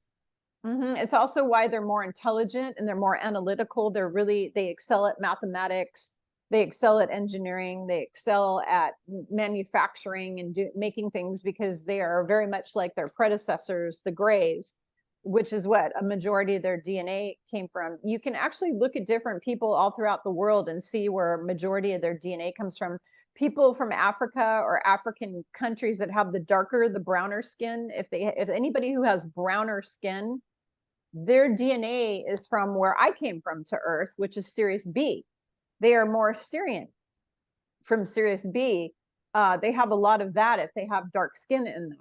It's also why they're more intelligent and they're more analytical. They excel at mathematics. They excel at engineering. They excel at manufacturing and making things, because they are very much like their predecessors, the Greys, which is what a majority of their DNA came from. You can actually look at different people all throughout the world and see where a majority of their DNA comes from. People from Africa or African countries that have the browner skin, if anybody who has browner skin, their DNA is from where I came from to Earth, which is Sirius B. They are more Syrian from Sirius B. They have a lot of that if they have dark skin in them.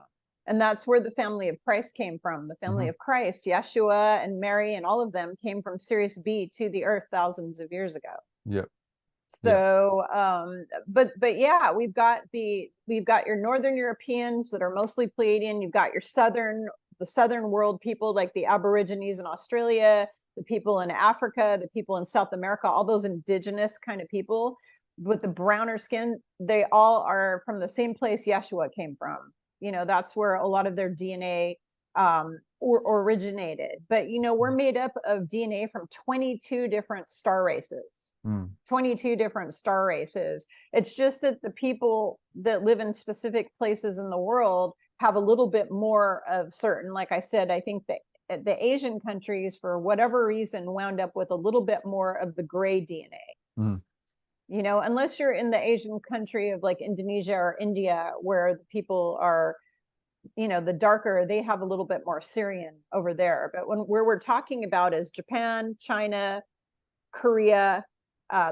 And that's where the family of Christ came from. The family of Christ, Yeshua and Mary and all of them came from Sirius B to the Earth thousands of years ago. Yep. So, but yeah, we've got your Northern Europeans that are mostly Pleiadian. You've got the Southern world people like the Aborigines in Australia, the people in Africa, the people in South America, all those indigenous kind of people with the browner skin. They all are from the same place Yeshua came from. You know, that's where a lot of their DNA originated. But you know, we're made up of DNA from 22 different star races. 22 different star races. It's just that the people that live in specific places in the world have a little bit more of certain, like I said, I think that the Asian countries, for whatever reason, wound up with a little bit more of the gray DNA. You know, unless you're in the Asian country of like Indonesia or India, where the people are, you know, the darker, they have a little bit more Syrian over there. But where we're talking about is Japan, China, Korea,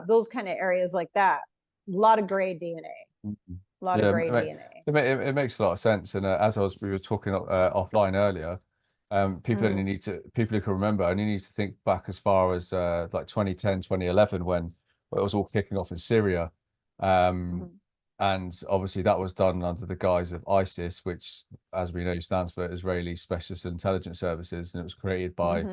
those kind of areas like that. A lot of gray DNA. A lot of gray DNA. It makes a lot of sense. And as we were talking offline earlier, people who can remember only need to think back as far as like 2010, 2011, when it was all kicking off in Syria. And obviously that was done under the guise of ISIS, which, as we know, stands for Israeli Specialist Intelligence Services, and it was created by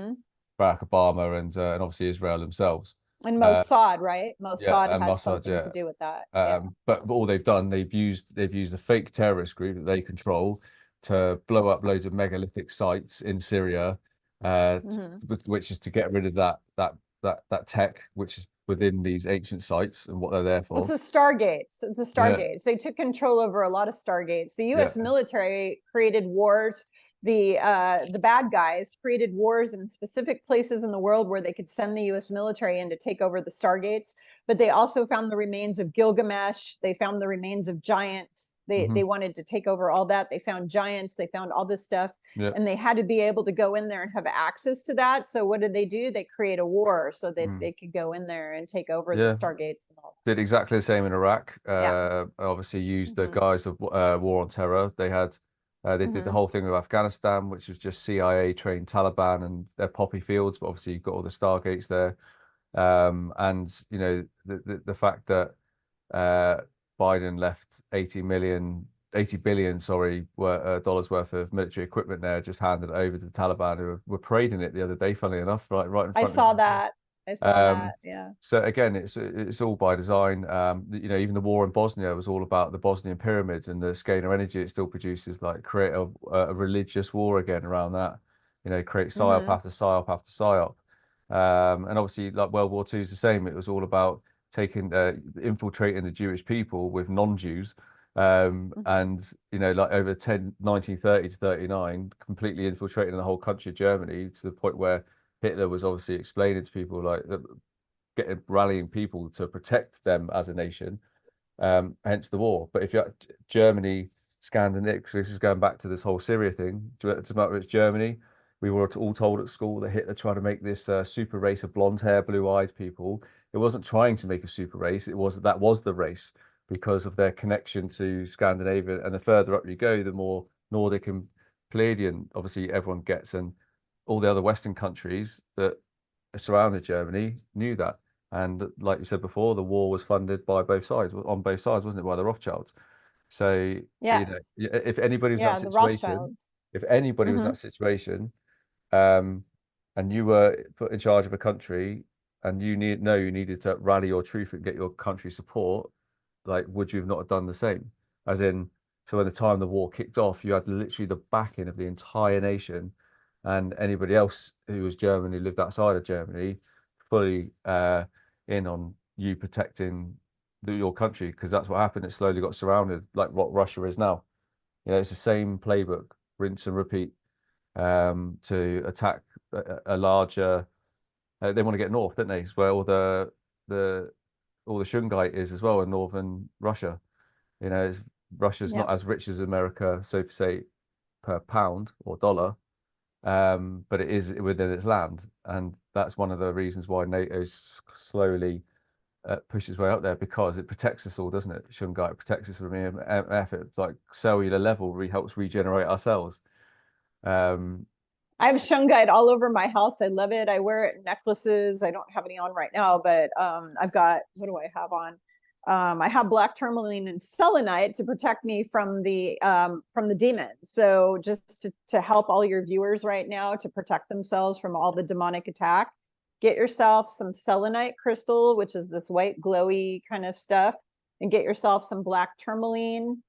Barack Obama and obviously Israel themselves. And Mossad, right? Mossad had Mossad, something to do with that. But all they've done, they've used a fake terrorist group that they control to blow up loads of megalithic sites in Syria, which is to get rid of that tech, which is within these ancient sites and what they're there for. It's the Stargates. It's the Stargates. They took control over a lot of Stargates. The U.S. military created wars. The bad guys created wars in specific places in the world where they could send the U.S. military in to take over the Stargates. But they also found the remains of Gilgamesh. They found the remains of giants. They wanted to take over all that. They found giants. They found all this stuff. And they had to be able to go in there and have access to that. So what did? They create a war so that they could go in there and take over the Stargates and all. Did exactly the same in Iraq. Obviously used the guise of war on terror. They had they did the whole thing with Afghanistan, which was just CIA trained Taliban and their poppy fields, but obviously you've got all the Stargates there. And you know, the fact that Biden left 80 billion dollars worth of military equipment there, just handed it over to the Taliban, who were parading it the other day, funnily enough, right in front I saw that. Yeah. So again, it's all by design. You know, even the war in Bosnia was all about the Bosnian pyramids and the scalar energy it still produces, like create a religious war again around that. You know, create psyop after psyop after psyop. And obviously, like World War II is the same. It was all about infiltrating the Jewish people with non-Jews. And you know, like over 1930 to 39, completely infiltrating the whole country of Germany, to the point where Hitler was obviously explaining to people, like, rallying people to protect them as a nation, hence the war. But if you're Germany, Scandinavia, this is going back to this whole Syria thing, it's Germany. We were all told at school that Hitler tried to make this super race of blonde hair, blue-eyed people. It wasn't trying to make a super race. That was the race, because of their connection to Scandinavia. And the further up you go, the more Nordic and Palladian, obviously, everyone gets. And all the other Western countries that surrounded Germany knew that. And like you said before, the war was funded by both sides, on both sides, wasn't it, by the Rothschilds? So, you know, if anybody was in that situation, was in that situation, and you were put in charge of a country, and you needed to rally your troops and get your country support, like, would you have not done the same? As in, so at the time the war kicked off, you had literally the backing of the entire nation, and anybody else who was German, who lived outside of Germany, fully in on you protecting your country, because that's what happened. It slowly got surrounded, like what Russia is now. You know, it's the same playbook, rinse and repeat, to attack a larger. They want to get north, don't they? It's where all the Shungite is as well, in northern Russia. You know, Russia's not as rich as America, so to say, per pound or dollar. But it is within its land, and that's one of the reasons why NATO slowly pushes way up there, because it protects us all, doesn't it? Shungite protects us from EMF. It's like cellular level, helps regenerate ourselves. I have shungite all over my house. I love it. I wear it in necklaces. I don't have any on right now, but I've got, what do I have on? I have black tourmaline and selenite to protect me from the demons. So just to help all your viewers right now to protect themselves from all the demonic attack, get yourself some selenite crystal, which is this white glowy kind of stuff, and get yourself some black tourmaline,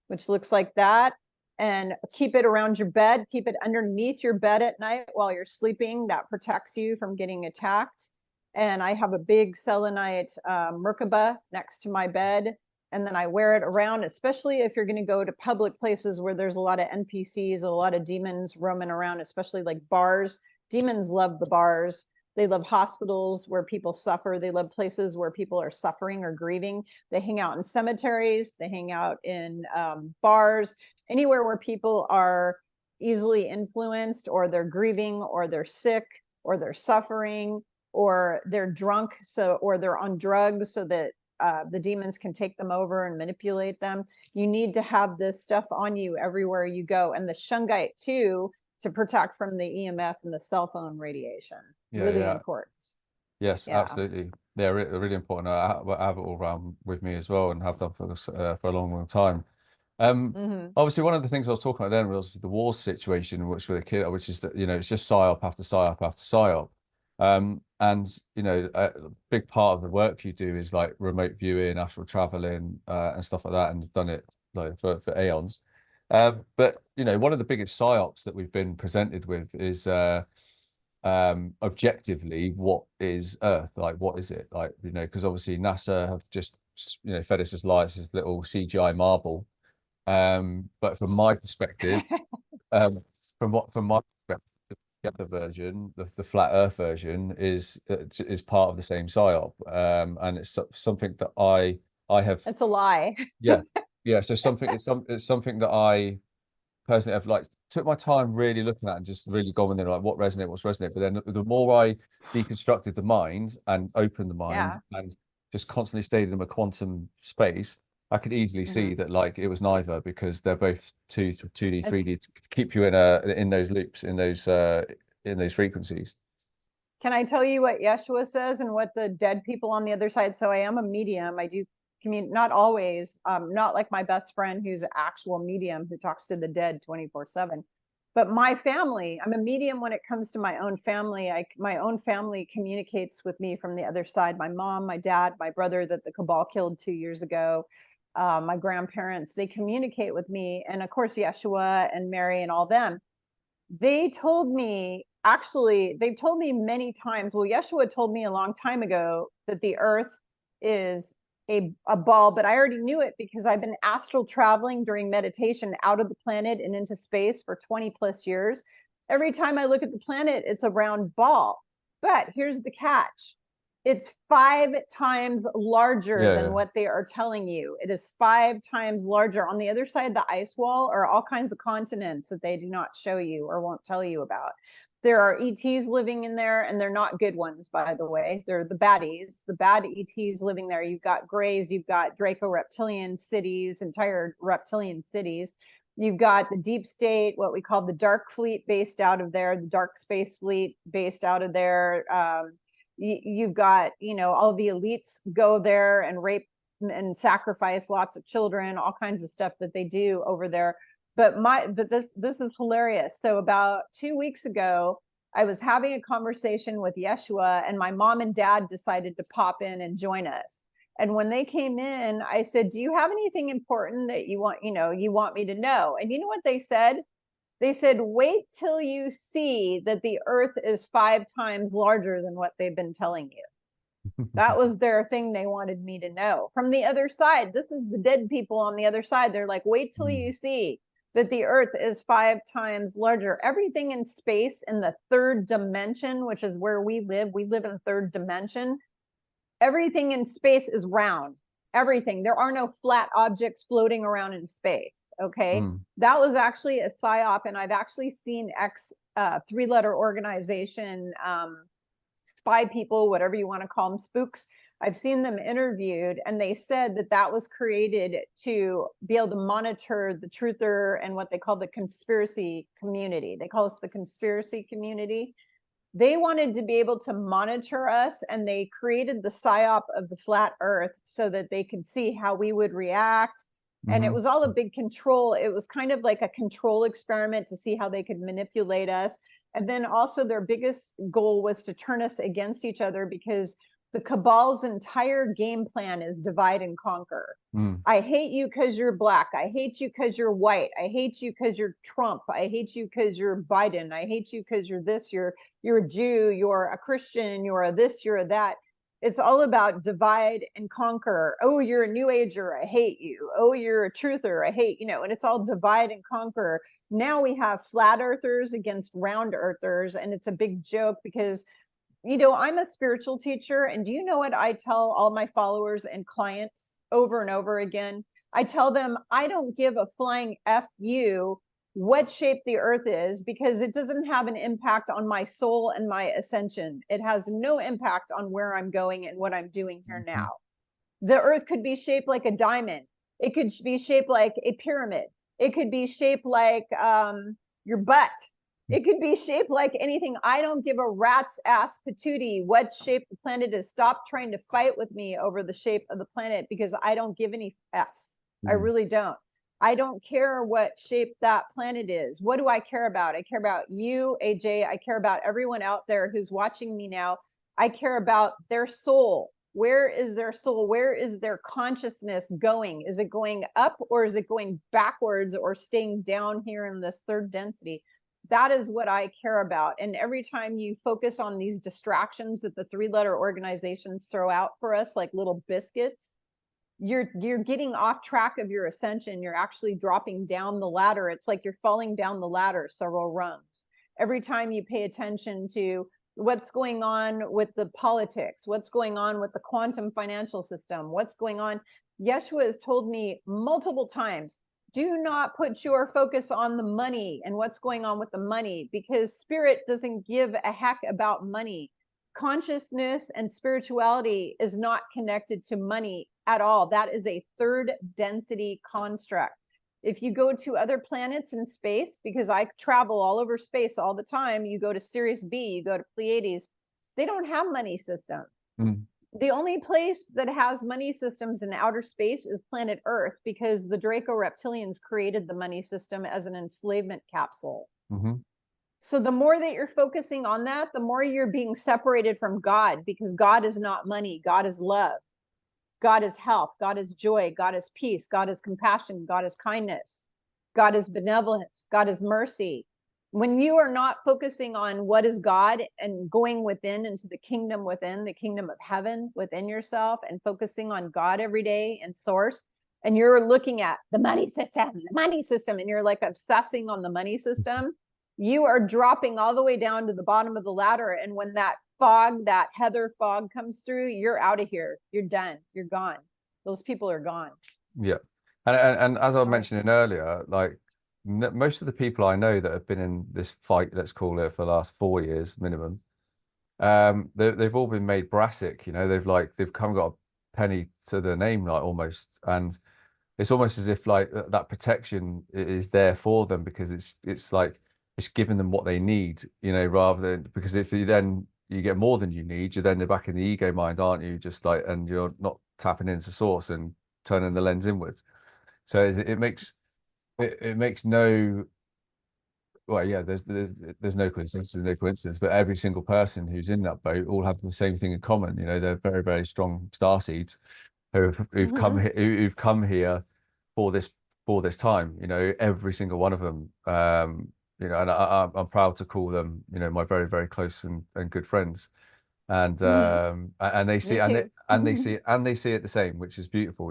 which looks like that. and keep it around your bed, keep it underneath your bed at night while you're sleeping. That protects you from getting attacked. And I have a big selenite Merkaba next to my bed. And then I wear it around, especially if you're going to go to public places where there's a lot of NPCs, a lot of demons roaming around, especially like bars. Demons love the bars. They love hospitals where people suffer. They love places where people are suffering or grieving. They hang out in cemeteries. They hang out in bars, anywhere where people are easily influenced, or they're grieving, or they're sick, or they're suffering, or they're drunk, or they're on drugs, so that the demons can take them over and manipulate them. You need to have this stuff on you everywhere you go. And the shungite too, to protect from the EMF and the cell phone radiation. Really important. Yes, absolutely. They're really important. I have it all around with me as well, and have done for a long time. Obviously, one of the things I was talking about then was the war situation, which with a kid, which is that, it's just psyop after psyop after psyop. And a big part of the work you do is like remote viewing, astral traveling, and stuff like that, and you've done it like for eons. But one of the biggest psyops that we've been presented with is objectively, what is Earth? Like, what is it? Like, because obviously NASA have just fed us as lights, this little CGI marble. But from my perspective, from my perspective, the other version, the flat Earth version, is part of the same psyop, and it's something that I have. It's a lie. Yeah, So it's something that I personally have like took my time really looking at and just really gone in there, like what's resonate. But then the more I deconstructed the mind and opened the mind and just constantly stayed in a quantum space, I could easily see that like it was neither, because they're both 2D, 3D to keep you in those loops, in those frequencies. Can I tell you what Yeshua says and what the dead people on the other side? So I am a medium. I do not always, not like my best friend who's an actual medium who talks to the dead 24/7. But my family, I'm a medium when it comes to my own family. My own family communicates with me from the other side. My mom, my dad, my brother that the cabal killed 2 years ago, my grandparents, they communicate with me. And of course, Yeshua and Mary and all them. They told me, actually, they've told me many times. Well, Yeshua told me a long time ago that the earth is a ball, but I already knew it because I've been astral traveling during meditation out of the planet and into space for 20 plus years. Every time I look at the planet, it's a round ball. But here's the catch. It's 5 times larger than what they are telling you. It is 5 times larger. On the other side of the ice wall are all kinds of continents that they do not show you or won't tell you about. There are ETs living in there, and they're not good ones, by the way. They're the baddies, the bad ETs living there. You've got Greys, you've got Draco reptilian cities, entire reptilian cities. You've got the deep state, what we call the dark fleet, based out of there, the dark space fleet based out of there. You've got, all the elites go there and rape and sacrifice lots of children, all kinds of stuff that they do over there. But this is hilarious. So about 2 weeks ago, I was having a conversation with Yeshua, and my mom and dad decided to pop in and join us. And when they came in, I said, "Do you have anything important that you want me to know?" And you know what they said? They said, "Wait till you see that the earth is 5 times larger than what they've been telling you." That was their thing they wanted me to know. From the other side, this is the dead people on the other side. They're like, "Wait till you see that the earth is 5 times larger." Everything in space in the 3rd dimension, which is where we live in the 3rd dimension. Everything in space is round. Everything. There are no flat objects floating around in space. Okay. That was actually a psyop, and I've actually seen 3-letter organization spy people, whatever you want to call them, spooks. I've seen them interviewed, and they said that was created to be able to monitor the truther and what they call the conspiracy community. They call us the conspiracy community. They wanted to be able to monitor us, and they created the psyop of the flat earth so that they could see how we would react. And it was all a big control. It was kind of like a control experiment to see how they could manipulate us. And then also their biggest goal was to turn us against each other, because The cabal's entire game plan is divide and conquer. I hate you because you're black. I hate you because you're white. I hate you because you're Trump. I hate you because you're Biden. I hate you because you're this, you're a Jew, you're a Christian, you're a this, you're a that. It's all about divide and conquer. Oh, you're a new ager, I hate you. Oh, you're a truther, I hate, and it's all divide and conquer. Now we have flat earthers against round earthers, and it's a big joke because I'm a spiritual teacher, and do you know what I tell all my followers and clients over and over again? I tell them, I don't give a flying F you what shape the earth is, because it doesn't have an impact on my soul and my ascension. It has no impact on where I'm going and what I'm doing here now. The earth could be shaped like a diamond. It could be shaped like a pyramid. It could be shaped like your butt. It could be shaped like anything. I don't give a rat's ass patootie what shape the planet is. Stop trying to fight with me over the shape of the planet, because I don't give any F's. I really don't. I don't care what shape that planet is. What do I care about? I care about you, AJ. I care about everyone out there who's watching me now. I care about their soul. Where is their soul? Where is their consciousness going? Is it going up, or is it going backwards, or staying down here in this third density? That is what I care about. And every time you focus on these distractions that the 3-letter organizations throw out for us, like little biscuits, you're getting off track of your ascension. You're actually dropping down the ladder. It's like you're falling down the ladder several rungs. Every time you pay attention to what's going on with the politics, what's going on with the quantum financial system, what's going on. Yeshua has told me multiple times, do not put your focus on the money and what's going on with the money, because spirit doesn't give a heck about money. Consciousness and spirituality is not connected to money at all. That is a third density construct. If you go to other planets in space, because I travel all over space all the time, you go to Sirius B, you go to Pleiades, they don't have money systems. The only place that has money systems in outer space is planet Earth, because the Draco reptilians created the money system as an enslavement capsule. So the more that you're focusing on that, the more you're being separated from God, because God is not money. God is love. God is health. God is joy. God is peace. God is compassion. God is kindness. God is benevolence. God is mercy. When you are not focusing on what is God and going within into the kingdom within, the kingdom of heaven within yourself, and focusing on God every day and source, and you're looking at the money system, and you're like obsessing on the money system, you are dropping all the way down to the bottom of the ladder. And when that fog, that heather fog comes through, you're out of here. You're done. You're gone. Those people are gone. Yeah. And as I was mentioning earlier, like most of the people I know that have been in this fight, let's call it, for the last 4 years minimum, they've all been made brassic, they've come got a penny to their name, like, almost. And it's almost as if like that protection is there for them, because it's like it's giving them what they need, rather than, because if you get more than you need, you're back in the ego mind, aren't you? Just like, and you're not tapping into source and turning the lens inwards. So it makes no, well, yeah, there's no coincidence, but every single person who's in that boat all have the same thing in common. They're very, very strong starseeds who've come here for this time. Every single one of them. And I'm proud to call them, my very, very close and good friends. And they see they see it the same, which is beautiful.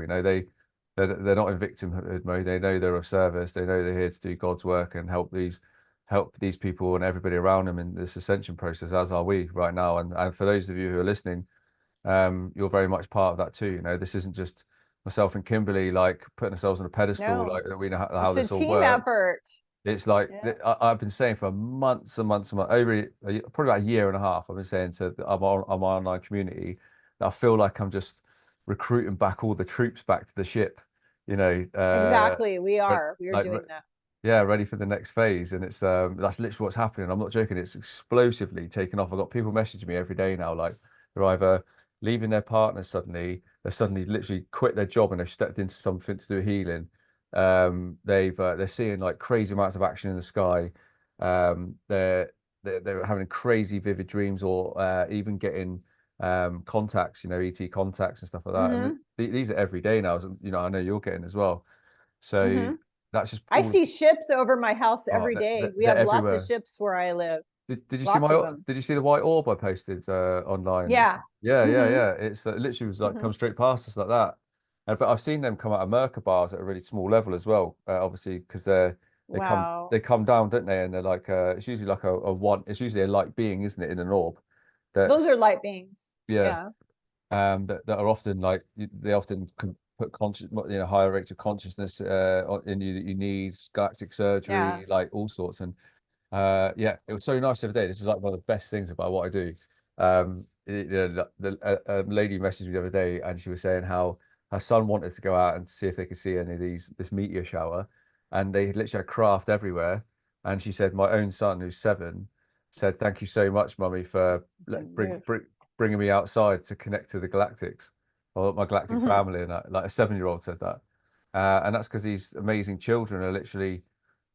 They're not in victimhood mode. They know they're of service. They know they're here to do God's work and help these people and everybody around them in this ascension process, as are we right now. And for those of you who are listening, you're very much part of that too. This isn't just myself and Kimberly like putting ourselves on a pedestal, like that we know how this all works. Effort. It's like, I've been saying for months and months and months, probably about a year and a half, I've been saying to our online community that I feel like I'm just recruiting back all the troops back to the ship. Exactly, we are doing that. Yeah, ready for the next phase. And it's that's literally what's happening. I'm not joking. It's explosively taken off. I've got people messaging me every day now, like they're either leaving their partner suddenly, they've suddenly literally quit their job and they've stepped into something to do healing. They're seeing like crazy amounts of action in the sky. They're having crazy vivid dreams, or even getting contacts, ET contacts and stuff like that. And Mm-hmm. these are every day now, I know you're getting as well. So Mm-hmm. that's just I all. see ships over my house Oh, every day. We they're have lots of everywhere. ships where I live. Did you see Lots of them. did you see the white orb I posted online? Yeah. Yeah, yeah, Mm-hmm. yeah. It's literally was like Mm-hmm. come straight past us like that. But I've seen them come out of Merca bars at a really small level as well. Obviously, because Wow. they come down, don't they? And they're like it's usually like a one. It's usually a light being, isn't it, in an orb? Those are That's light beings. yeah. Yeah. That are often like they often can put higher rates of consciousness in you that you need, galactic Yeah. surgery, like all sorts. And yeah, it was so nice the other day. This is like one of the best things about what I do. A lady messaged me the other day, and she was saying how her son wanted to go out and see if they could see any of this meteor shower, and they literally had craft everywhere. And she said, my own son, who's 7, said, "Thank you so much, mummy, for It's a move. bringing me outside to connect to the galactics or my galactic Mm-hmm. family." And like a 7-year-old said that, and that's because these amazing children are literally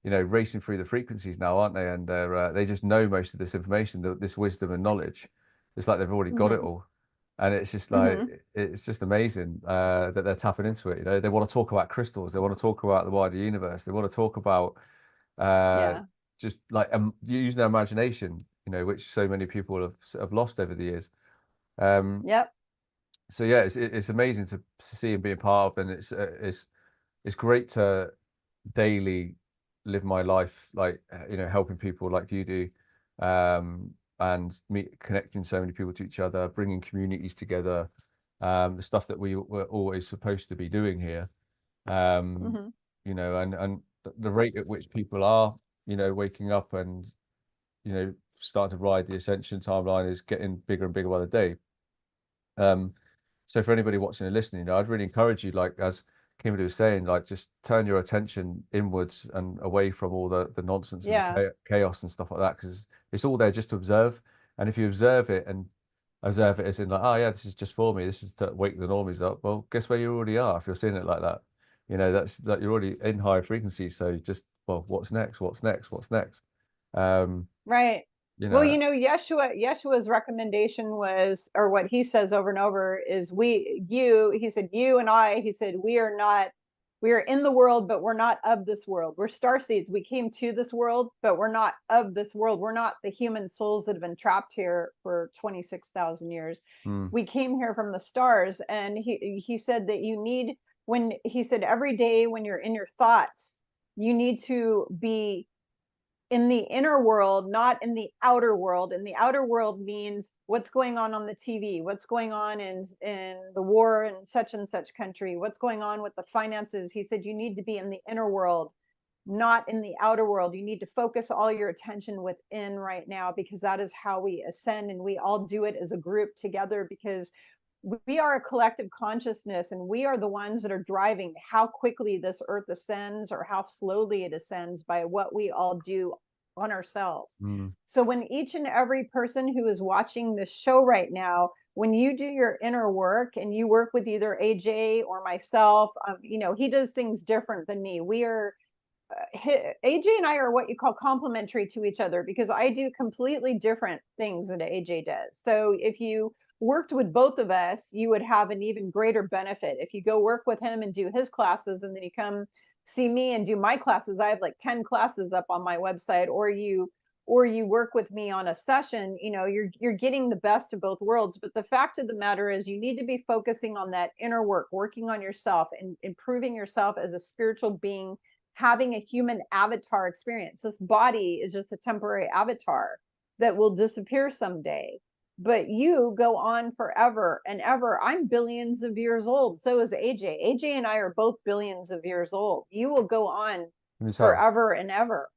racing through the frequencies now, aren't they? And they just know most of this information, this wisdom and knowledge. It's like they've already got it Mm-hmm. all, and it's just like Mm-hmm. it's just amazing that they're tapping into it. They want to talk about crystals, they want to talk about the wider universe, they want to talk about uh, Yeah. just like using their imagination, which so many people have lost over the years. Um, Yep. so yeah, it's amazing to see and be a part of, and it's great to daily live my life like helping people like you do, and connecting so many people to each other, bringing communities together, the stuff that we were always supposed to be doing here, um, Mm-hmm. and the rate at which people are waking up and starting to ride the ascension timeline is getting bigger and bigger by the day. So for anybody watching and listening, I'd really encourage you, like as Kimberly was saying, like just turn your attention inwards and away from all the nonsense and Yeah. the chaos and stuff like that, because it's all there just to observe. And if you observe it and observe it as in like, oh yeah, this is just for me, this is to wake the normies up. Well, guess where you already are if you're seeing it like that. That's that you're already in higher frequencies. So just, well, what's next? What's next? What's next? Um, Right. you Well, know, Yeshua's recommendation was, or what he says over and over is, he said, you and I, he said, we are in the world, but we're not of this world. We're starseeds. We came to this world, but we're not of this world. We're not the human souls that have been trapped here for 26,000 years. mm, We came here from the stars. And he said that he said, every day when you're in your thoughts, you need to be in the inner world, not in the outer world. And the outer world means what's going on the TV, what's going on in the war in such and such country, what's going on with the finances. He said you need to be in the inner world, not in the outer world. You need to focus all your attention within right now, because that is how we ascend, and we all do it as a group together, because we are a collective consciousness, and we are the ones that are driving how quickly this earth ascends or how slowly it ascends by what we all do on ourselves. mm, So when each and every person who is watching this show right now, when you do your inner work and you work with either AJ or myself, he does things different than me. We are AJ and I are what you call complementary to each other, because I do completely different things than AJ does. So if you worked with both of us, you would have an even greater benefit. If you go work with him and do his classes, and then you come see me and do my classes, I have like 10 classes up on my website, or you work with me on a session, you're getting the best of both worlds. But the fact of the matter is, you need to be focusing on that inner work, working on yourself and improving yourself as a spiritual being, having a human avatar experience. This body is just a temporary avatar that will disappear someday, but you go on forever and ever. I'm billions of years old. So is AJ. AJ and I are both billions of years old. You will go on can you tell? forever and ever.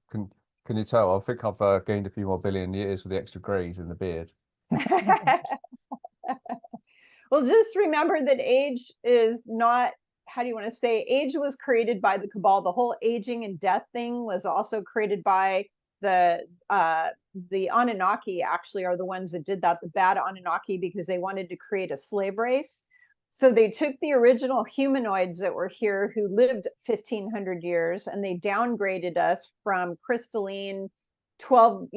Can can you tell? I think I've gained a few more billion years with the extra greys in the beard. Well, just remember that age is not, how do you want to say, age was created by the cabal. The whole aging and death thing was also created by the Anunnaki. Actually are the ones that did that, the bad Anunnaki, because they wanted to create a slave race. So they took the original humanoids that were here who lived 1,500 years, and they downgraded us from crystalline 12,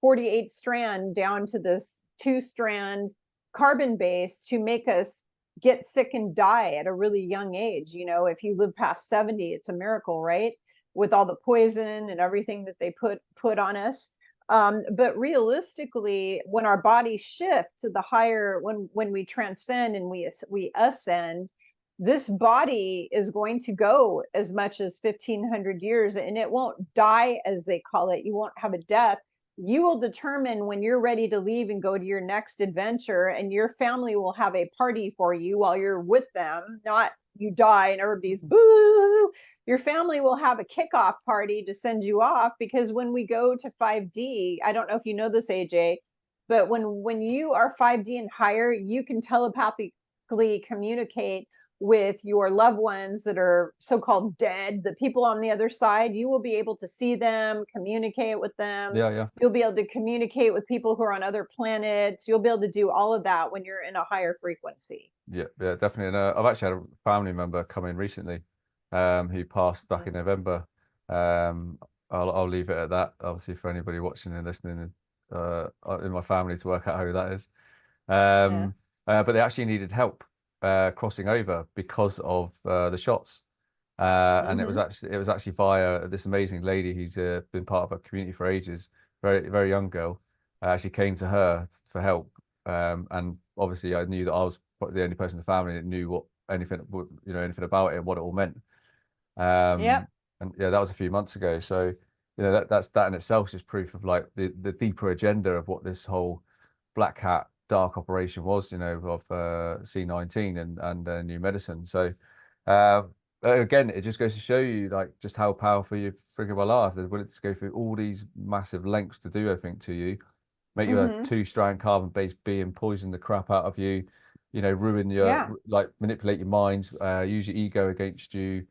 48 strand down to this 2-strand carbon base to make us get sick and die at a really young age. You know, if you live past 70, it's a miracle, right? With all the poison and everything that they put on us. But realistically, when our bodies shift to the higher, when we transcend and we ascend, this body is going to go as much as 1,500 years, and it won't die, as they call it. You won't have a death. You will determine when you're ready to leave and go to your next adventure, and your family will have a party for you while you're with them, not you die and everybody's boo. Your family will have a kickoff party to send you off, because when we go to 5D, I don't know if you know this, AJ, but when you are 5D and higher, you can telepathically communicate with your loved ones that are so-called dead, the people on the other side. You will be able to see them, communicate with them. Yeah. You'll be able to communicate with people who are on other planets. You'll be able to do all of that when you're in a higher frequency. Yeah, definitely. And I've actually had a family member come in recently, who passed back in November. I'll leave it at that. Obviously, for anybody watching and listening, in my family, to work out who that is. But they actually needed help crossing over because of the shots. And it was actually via this amazing lady who's been part of a community for ages, very young girl. Actually came to her for help, and obviously I knew that I was probably the only person in the family that knew anything about it, what it all meant. And yeah, that was a few months ago. So that in itself is just proof of like the deeper agenda of what this whole black hat dark operation was, of C19 and new medicine. So again, it just goes to show you like just how powerful you freaking well are. If they're willing to go through all these massive lengths to do everything to you, make you a 2-strand carbon-based being, poison the crap out of you, ruin your manipulate your mind, use your ego against you,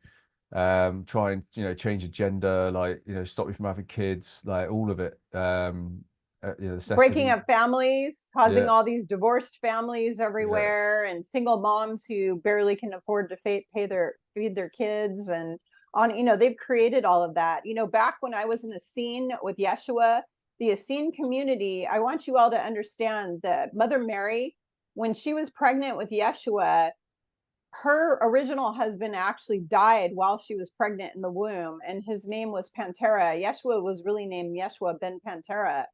try and change your gender, like stop you from having kids, like all of it. Breaking up families, causing all these divorced families everywhere, and single moms who barely can afford to feed their kids, and they've created all of that. Back when I was in a scene with Yeshua, the Essene community, I want you all to understand that Mother Mary, when she was pregnant with Yeshua, her original husband actually died while she was pregnant in the womb, and his name was Pantera. Yeshua was really named Yeshua ben Pantera.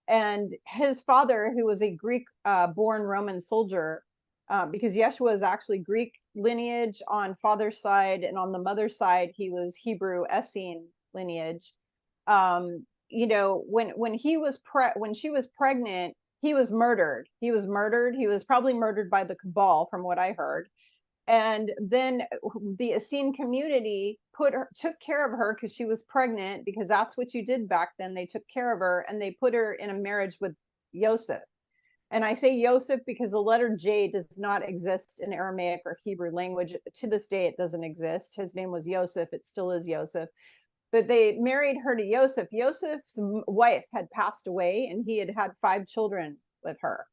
And his father, who was a Greek-born Roman soldier, because Yeshua is actually Greek lineage on father's side, and on the mother's side, he was Hebrew Essene lineage. When she was pregnant, he was murdered. He was probably murdered by the cabal, from what I heard. And then the Essene community took care of her because she was pregnant, because that's what you did back then. They took care of her, and they put her in a marriage with Yosef. And I say Yosef because the letter J does not exist in Aramaic or Hebrew language. To this day, it doesn't exist. His name was Yosef. It still is Yosef. But they married her to Yosef. Yosef's wife had passed away, and he had 5 children with her.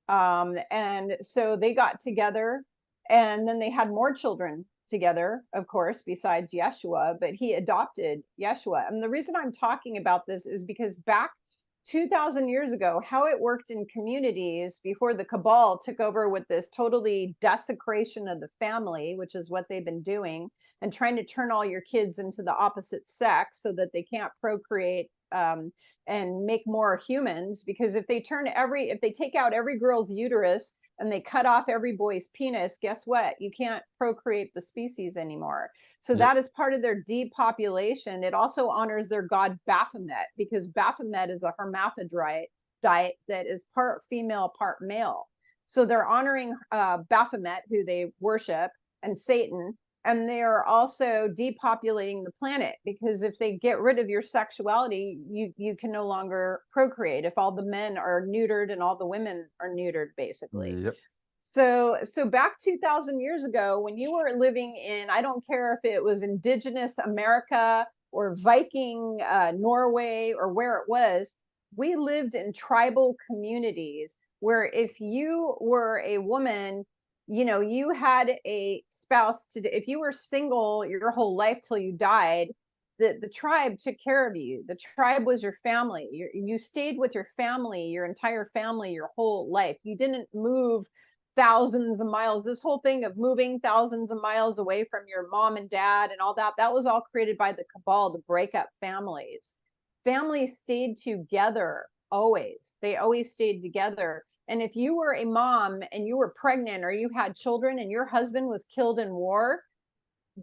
And so they got together. And then they had more children together, of course, besides Yeshua, but he adopted Yeshua. And the reason I'm talking about this is because back 2,000 years ago, how it worked in communities before the cabal took over with this totally desecration of the family, which is what they've been doing, and trying to turn all your kids into the opposite sex so that they can't procreate and make more humans. Because if they take out every girl's uterus and they cut off every boy's penis, guess what? You can't procreate the species anymore. So that is part of their depopulation. It also honors their god Baphomet, because Baphomet is a hermaphrodite that is part female, part male. So they're honoring Baphomet, who they worship, and Satan. And they are also depopulating the planet, because if they get rid of your sexuality, you can no longer procreate. If all the men are neutered and all the women are neutered, basically. So back 2,000 years ago, when you were living in, I don't care if it was indigenous America or Viking Norway or where it was, we lived in tribal communities where if you were a woman, you had a spouse if you were single your whole life till you died, the tribe took care of you. The tribe was your family. You stayed with your family, your entire family, your whole life. You didn't move thousands of miles. This whole thing of moving thousands of miles away from your mom and dad and all that, that was all created by the cabal to break up families. Families stayed together always. They always stayed together. And if you were a mom and you were pregnant or you had children and your husband was killed in war,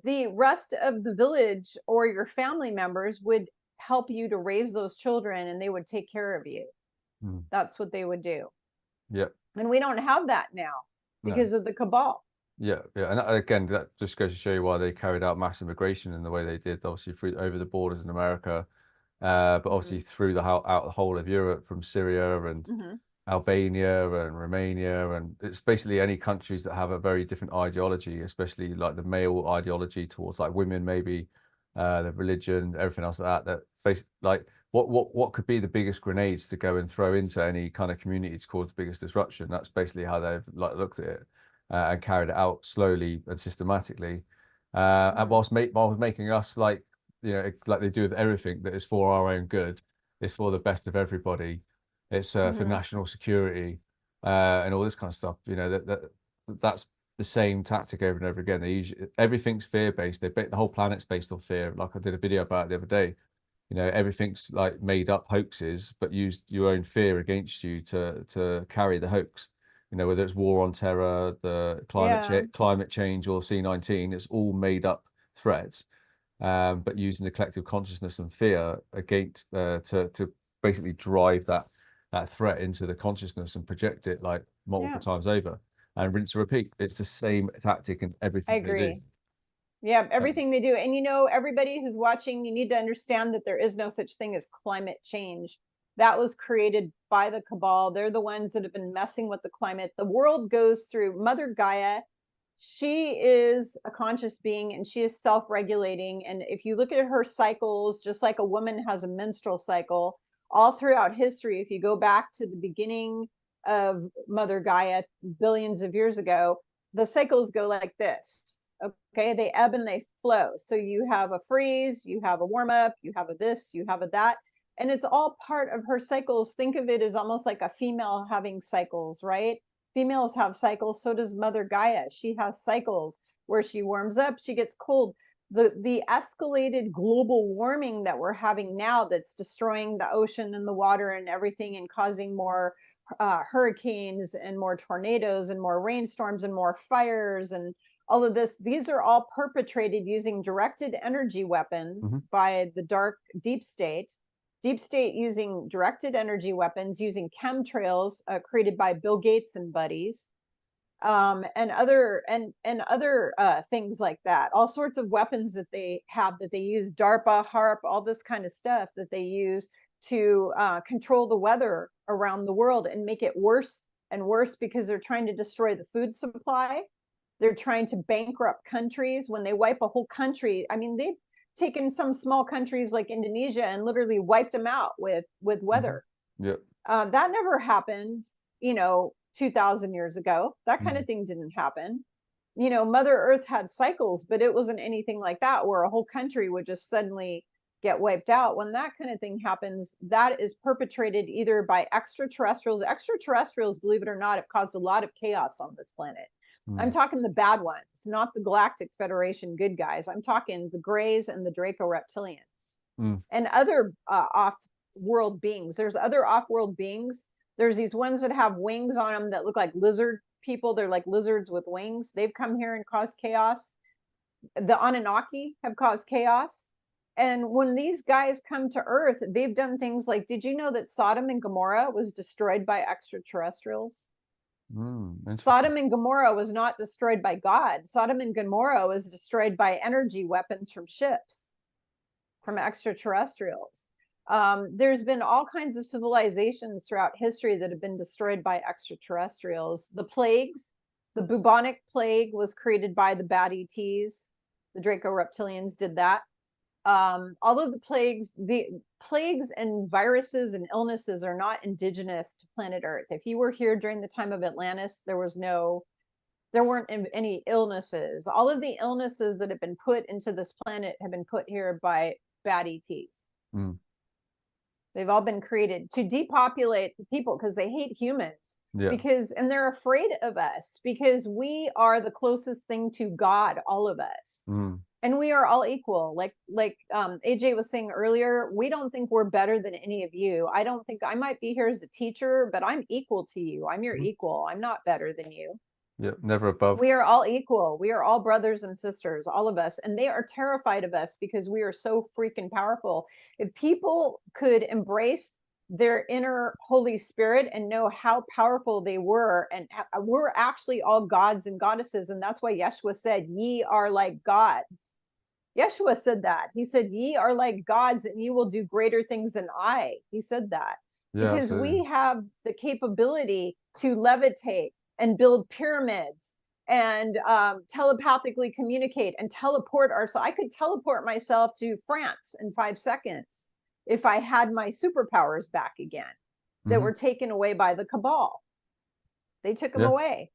the rest of the village or your family members would help you to raise those children, and they would take care of you. That's what they would do. Yeah. And we don't have that now because of the cabal. Yeah, yeah, and again, that just goes to show you why they carried out mass immigration in the way they did, obviously through over the borders in America, but obviously through the out the whole of Europe, from Syria and Albania and Romania, and it's basically any countries that have a very different ideology, especially like the male ideology towards like women, maybe the religion, everything else like that. That basically like what could be the biggest grenades to go and throw into any kind of community to cause the biggest disruption. That's basically how they've like looked at it and carried it out slowly and systematically, and whilst making us like like they do with everything that is for our own good, it's for the best of everybody. It's for national security and all this kind of stuff. That's the same tactic over and over again. They usually everything's fear based. The whole planet's based on fear. Like I did a video about it the other day. Everything's like made up hoaxes, but used your own fear against you to carry the hoax. Whether it's war on terror, the climate change, or C-19, it's all made up threats, but using the collective consciousness and fear against to basically drive that threat into the consciousness and project it like multiple times over and rinse and repeat. It's the same tactic in everything I agree. they do. Yeah, everything they do. And everybody who's watching, you need to understand that there is no such thing as climate change. That was created by the cabal. They're the ones that have been messing with the climate. The world goes through Mother Gaia. She is a conscious being and she is self-regulating. And if you look at her cycles, just like a woman has a menstrual cycle, all throughout history, if you go back to the beginning of Mother Gaia billions of years ago, the cycles go like this. Okay, they ebb and they flow. So you have a freeze, you have a warm up, you have a this, you have a that, and it's all part of her cycles. Think of it as almost like a female having cycles, right? Females have cycles, so does Mother Gaia. She has cycles where she warms up, she gets cold. The escalated global warming that we're having now, that's destroying the ocean and the water and everything and causing more hurricanes and more tornadoes and more rainstorms and more fires and all of this, these are all perpetrated using directed energy weapons by the deep state using directed energy weapons, using chemtrails created by Bill Gates and buddies, and other things like that. All sorts of weapons that they use, DARPA, HARP, all this kind of stuff that they use to control the weather around the world and make it worse and worse because they're trying to destroy the food supply. They're trying to bankrupt countries. When they wipe a whole country, I mean, they've taken some small countries like Indonesia and literally wiped them out with weather. That never happened, 2,000 years ago. That kind of thing didn't happen. Mother Earth had cycles, but it wasn't anything like that where a whole country would just suddenly get wiped out. When that kind of thing happens, that is perpetrated either by extraterrestrials. Extraterrestrials, believe it or not, have caused a lot of chaos on this planet. I'm talking the bad ones, not the Galactic Federation good guys. I'm talking the Greys and the Draco reptilians and other off-world beings. There's other off-world beings. There's these ones that have wings on them that look like lizard people. They're like lizards with wings. They've come here and caused chaos. The Anunnaki have caused chaos. And when these guys come to Earth, they've done things like, did you know that Sodom and Gomorrah was destroyed by extraterrestrials? Sodom and Gomorrah was not destroyed by God. Sodom and Gomorrah was destroyed by energy weapons from ships, from extraterrestrials. There's been all kinds of civilizations throughout history that have been destroyed by extraterrestrials. The plagues, the bubonic plague was created by the bad ETs. The Draco reptilians did that. All of the plagues and viruses and illnesses are not indigenous to planet Earth. If you were here during the time of Atlantis, there weren't any illnesses. All of the illnesses that have been put into this planet have been put here by bad ETs. Mm. They've all been created to depopulate the people because they hate humans. Yeah. And they're afraid of us because we are the closest thing to God, all of us. Mm. And we are all equal. Like AJ was saying earlier, we don't think we're better than any of you. I don't think I might be here as a teacher, but I'm equal to you. I'm your equal. I'm not better than you. Yeah, never above. We are all equal. We are all brothers and sisters, all of us. And they are terrified of us because we are so freaking powerful. If people could embrace their inner Holy Spirit and know how powerful they were, and we're actually all gods and goddesses. And that's why Yeshua said, ye are like gods. Yeshua said that. He said, ye are like gods and you will do greater things than I. He said that. Yeah, because absolutely. we have the capability to levitate and build pyramids and telepathically communicate and teleport ourselves. I could teleport myself to France in 5 seconds if I had my superpowers back again that were taken away by the cabal. They took them away,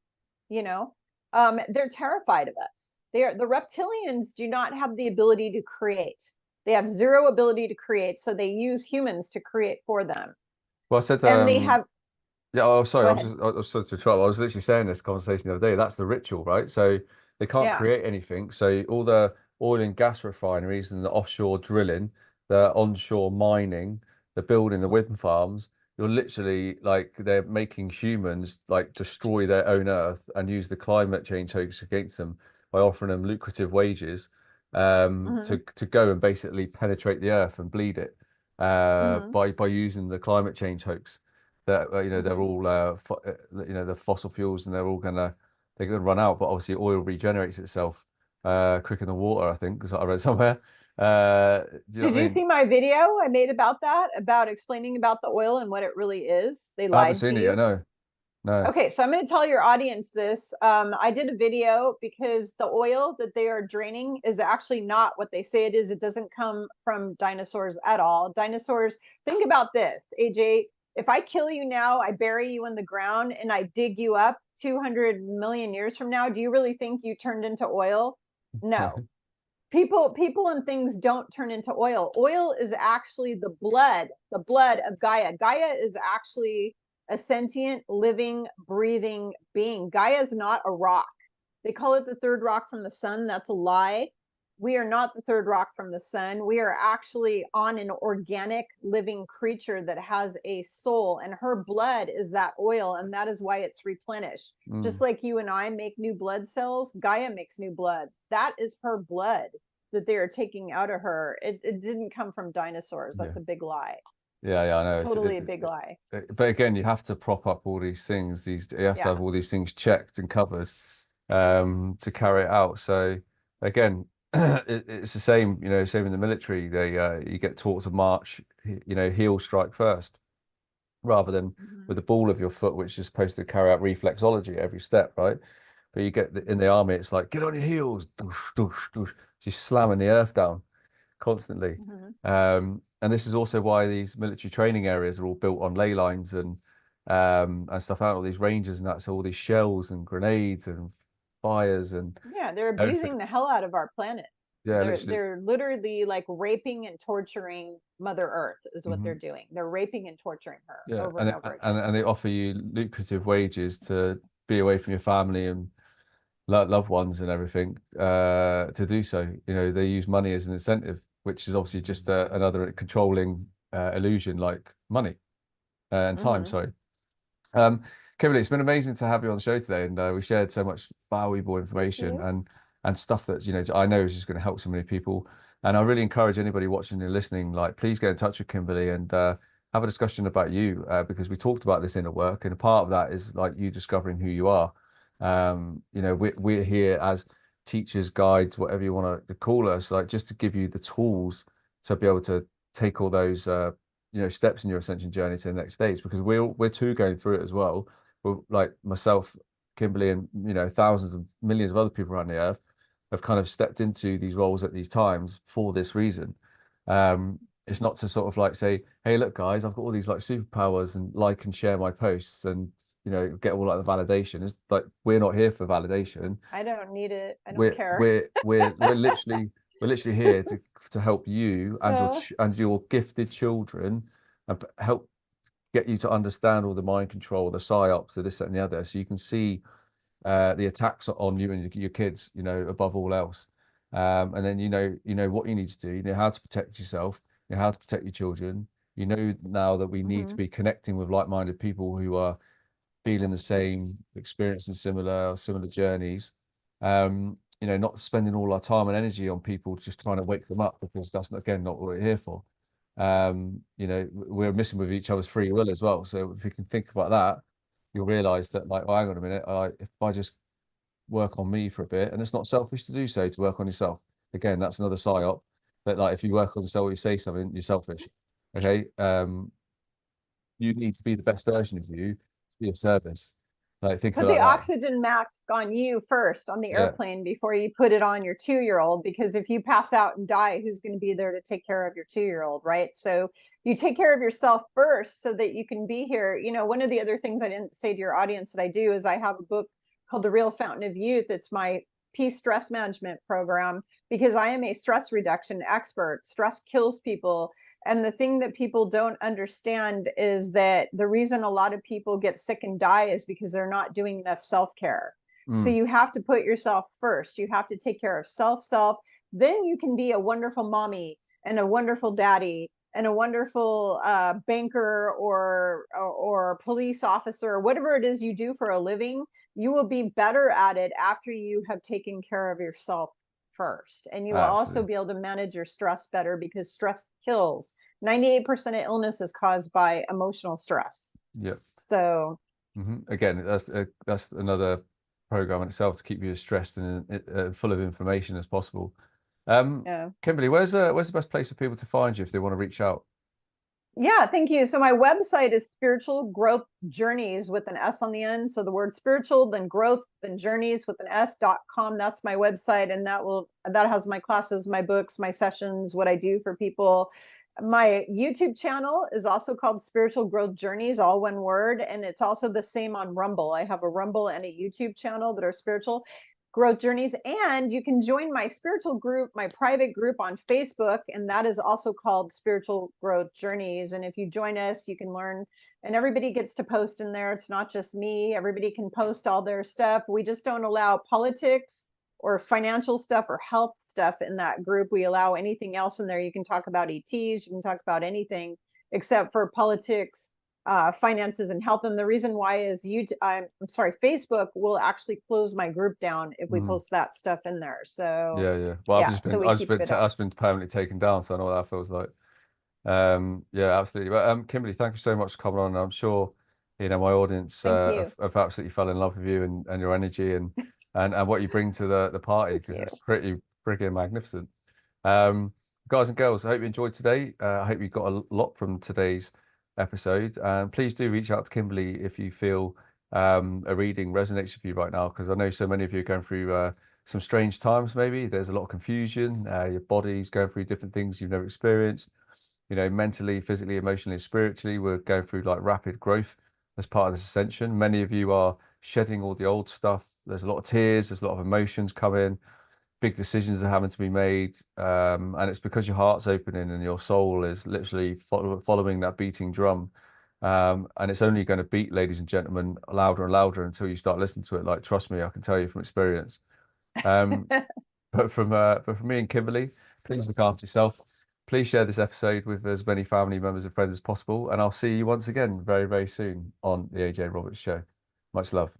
you know. They're terrified of us. The reptilians do not have the ability to create. They have zero ability to create, so they use humans to create for them. Well, I said, And they have. yeah, oh, sorry, Go I ahead. was sorry to interrupt. I was literally saying this conversation the other day. That's the ritual, right? So they can't Yeah. create anything. So all the oil and gas refineries and the offshore drilling, the onshore mining, the building, the wind farms, you're literally like they're making humans like destroy their own earth and use the climate change hoax against them by offering them lucrative wages to go and basically penetrate the earth and bleed it by using the climate change hoax that you know they're all you know the fossil fuels and they're gonna run out, but obviously oil regenerates itself quicker than water, I think, because I read somewhere. Do you know Did what I you mean? see my video I made about that, about explaining about the oil and what it really is? They I haven't lied to seen it yet. you. No. Okay, so I'm going to tell your audience this. I did a video because the oil that they are draining is actually not what they say it is. It doesn't come from dinosaurs at all. Dinosaurs, think about this, AJ. If I kill you now, I bury you in the ground and I dig you up 200 million years from now, do you really think you turned into oil? No. People and things don't turn into oil. Oil is actually the blood of Gaia. Gaia is actually a sentient, living, breathing being. Gaia is not a rock. They call it the third rock from the sun. That's a lie. We are not the third rock from the sun. We are actually on an organic living creature that has a soul, and her blood is that oil, and that is why it's replenished. Just like you and I make new blood cells, Gaia makes new blood. That is her blood that they are taking out of her. It didn't come from dinosaurs. That's Yeah. a big lie. Yeah, I know. Totally a big lie. But again, you have to prop up all these things. You have to have all these things checked and covered to carry it out. So again, it's the same, you know, same in the military. They you get taught to march, you know, heel strike first, rather than with the ball of your foot, which is supposed to carry out reflexology every step, right? But you get in the army, it's like get on your heels, doosh, doosh, doosh, just slamming the earth down constantly. And this is also why these military training areas are all built on ley lines and stuff out, all these ranges and that's all these shells and grenades and fires and they're abusing everything. the hell out of our planet. Yeah, literally. They're literally like raping and torturing Mother Earth is what they're doing. They're raping and torturing her over and over again. And they offer you lucrative wages to be away from your family and loved ones and everything to do so. You know, they use money as an incentive, which is obviously just another controlling illusion, like money and time. Sorry. Kimberly, it's been amazing to have you on the show today, and we shared so much valuable information and stuff that, you know, I know is just going to help so many people. And I really encourage anybody watching and listening, like, please get in touch with Kimberly and have a discussion about you because we talked about this inner work, and a part of that is like you discovering who you are. You know, we're here as teachers, guides, whatever you want to call us, like just to give you the tools to be able to take all those you know, steps in your ascension journey to the next stage, because we're too going through it as well. We're like myself, Kimberly, and you know, thousands of millions of other people around the earth have kind of stepped into these roles at these times for this reason. It's not to sort of like say, hey, look, guys, I've got all these like superpowers and like and share my posts and, you know, get all like the validation. It's like we're not here for validation. I don't need it. I don't care. We're We're literally here to help you and Uh, your gifted children, and help get you to understand all the mind control, the psyops, the this, that, and the other, so you can see the attacks on you and your kids, you know, above all else. And then you know what you need to do, you know how to protect yourself, you know how to protect your children. You know now that we need to mhm. be connecting with like-minded people who are feeling the same, experiencing similar journeys. You know, not spending all our time and energy on people just trying to wake them up, because that's not, again, not what we're here for. You know, we're missing with each other's free will as well. So if you can think about that, you'll realize that, like, oh, hang on a minute, if I just work on me for a bit, and it's not selfish to do so, to work on yourself. Again, that's another psyop. But like, if you work on yourself, you say something, you're selfish. Okay. You need to be the best version of you to be of service. Like, think of Put it the like that. oxygen mask on you first on the Yeah, airplane before you put it on your 2-year-old, because if you pass out and die, who's going to be there to take care of your 2-year-old, right? So you take care of yourself first so that you can be here. You know, one of the other things I didn't say to your audience that I do is I have a book called The Real Fountain of Youth. It's my peace stress management program, because I am a stress reduction expert. Stress kills people. And the thing that people don't understand is that the reason a lot of people get sick and die is because they're not doing enough self-care. So mm, you have to put yourself first. You have to take care of self. Then you can be a wonderful mommy and a wonderful daddy and a wonderful banker or police officer, or whatever it is you do for a living. You will be better at it after you have taken care of yourself first. And you will also absolutely. be able to manage your stress better, because stress kills. 98% of illness is caused by emotional stress. Yeah. So, Again, that's another program in itself, to keep you as stressed and full of information as possible. yeah. Kimberly, where's the best place for people to find you if they want to reach out? Yeah, thank you. So my website is Spiritual Growth Journeys with an S on the end. So the word spiritual, then growth, then journeys with an S.com. That's my website. And that has my classes, my books, my sessions, what I do for people. My YouTube channel is also called Spiritual Growth Journeys, all one word. And it's also the same on Rumble. I have a Rumble and a YouTube channel that are spiritual growth journeys. And you can join my spiritual group, my private group on Facebook, and that is also called Spiritual Growth Journeys. And if you join us, you can learn, and everybody gets to post in there. It's not just me. Everybody can post all their stuff. We just don't allow politics or financial stuff or health stuff in that group. We allow anything else in there. You can talk about ETs, you can talk about anything except for politics, finances, and health. And the reason why is I'm sorry, Facebook will actually close my group down if we Mm, post that stuff in there. So yeah, yeah. Well, yeah, so we keep it out. I've been permanently taken down, so I know what that feels like. Yeah, absolutely. But Kimberly, thank you so much for coming on. I'm sure, you know, my audience Thank you. have absolutely fell in love with you and your energy and what you bring to the party, Thank because you. it's pretty freaking magnificent. Um, Guys and girls, I hope you enjoyed today. I hope you got a lot from today's episode. And please do reach out to Kimberly if you feel a reading resonates with you right now, because I know so many of you are going through some strange times. Maybe there's a lot of confusion. Your body's going through different things you've never experienced. You know, mentally, physically, emotionally, spiritually, we're going through like rapid growth as part of this ascension. Many of you are shedding all the old stuff. There's a lot of tears, there's a lot of emotions coming, big decisions are having to be made. And it's because your heart's opening and your soul is literally following that beating drum. And it's only going to beat, ladies and gentlemen, louder and louder until you start listening to it. Like, trust me, I can tell you from experience. Um, but from me and Kimberly, please look after yourself. Please share this episode with as many family members and friends as possible. And I'll see you once again very, very soon on the AJ Roberts Show. Much love.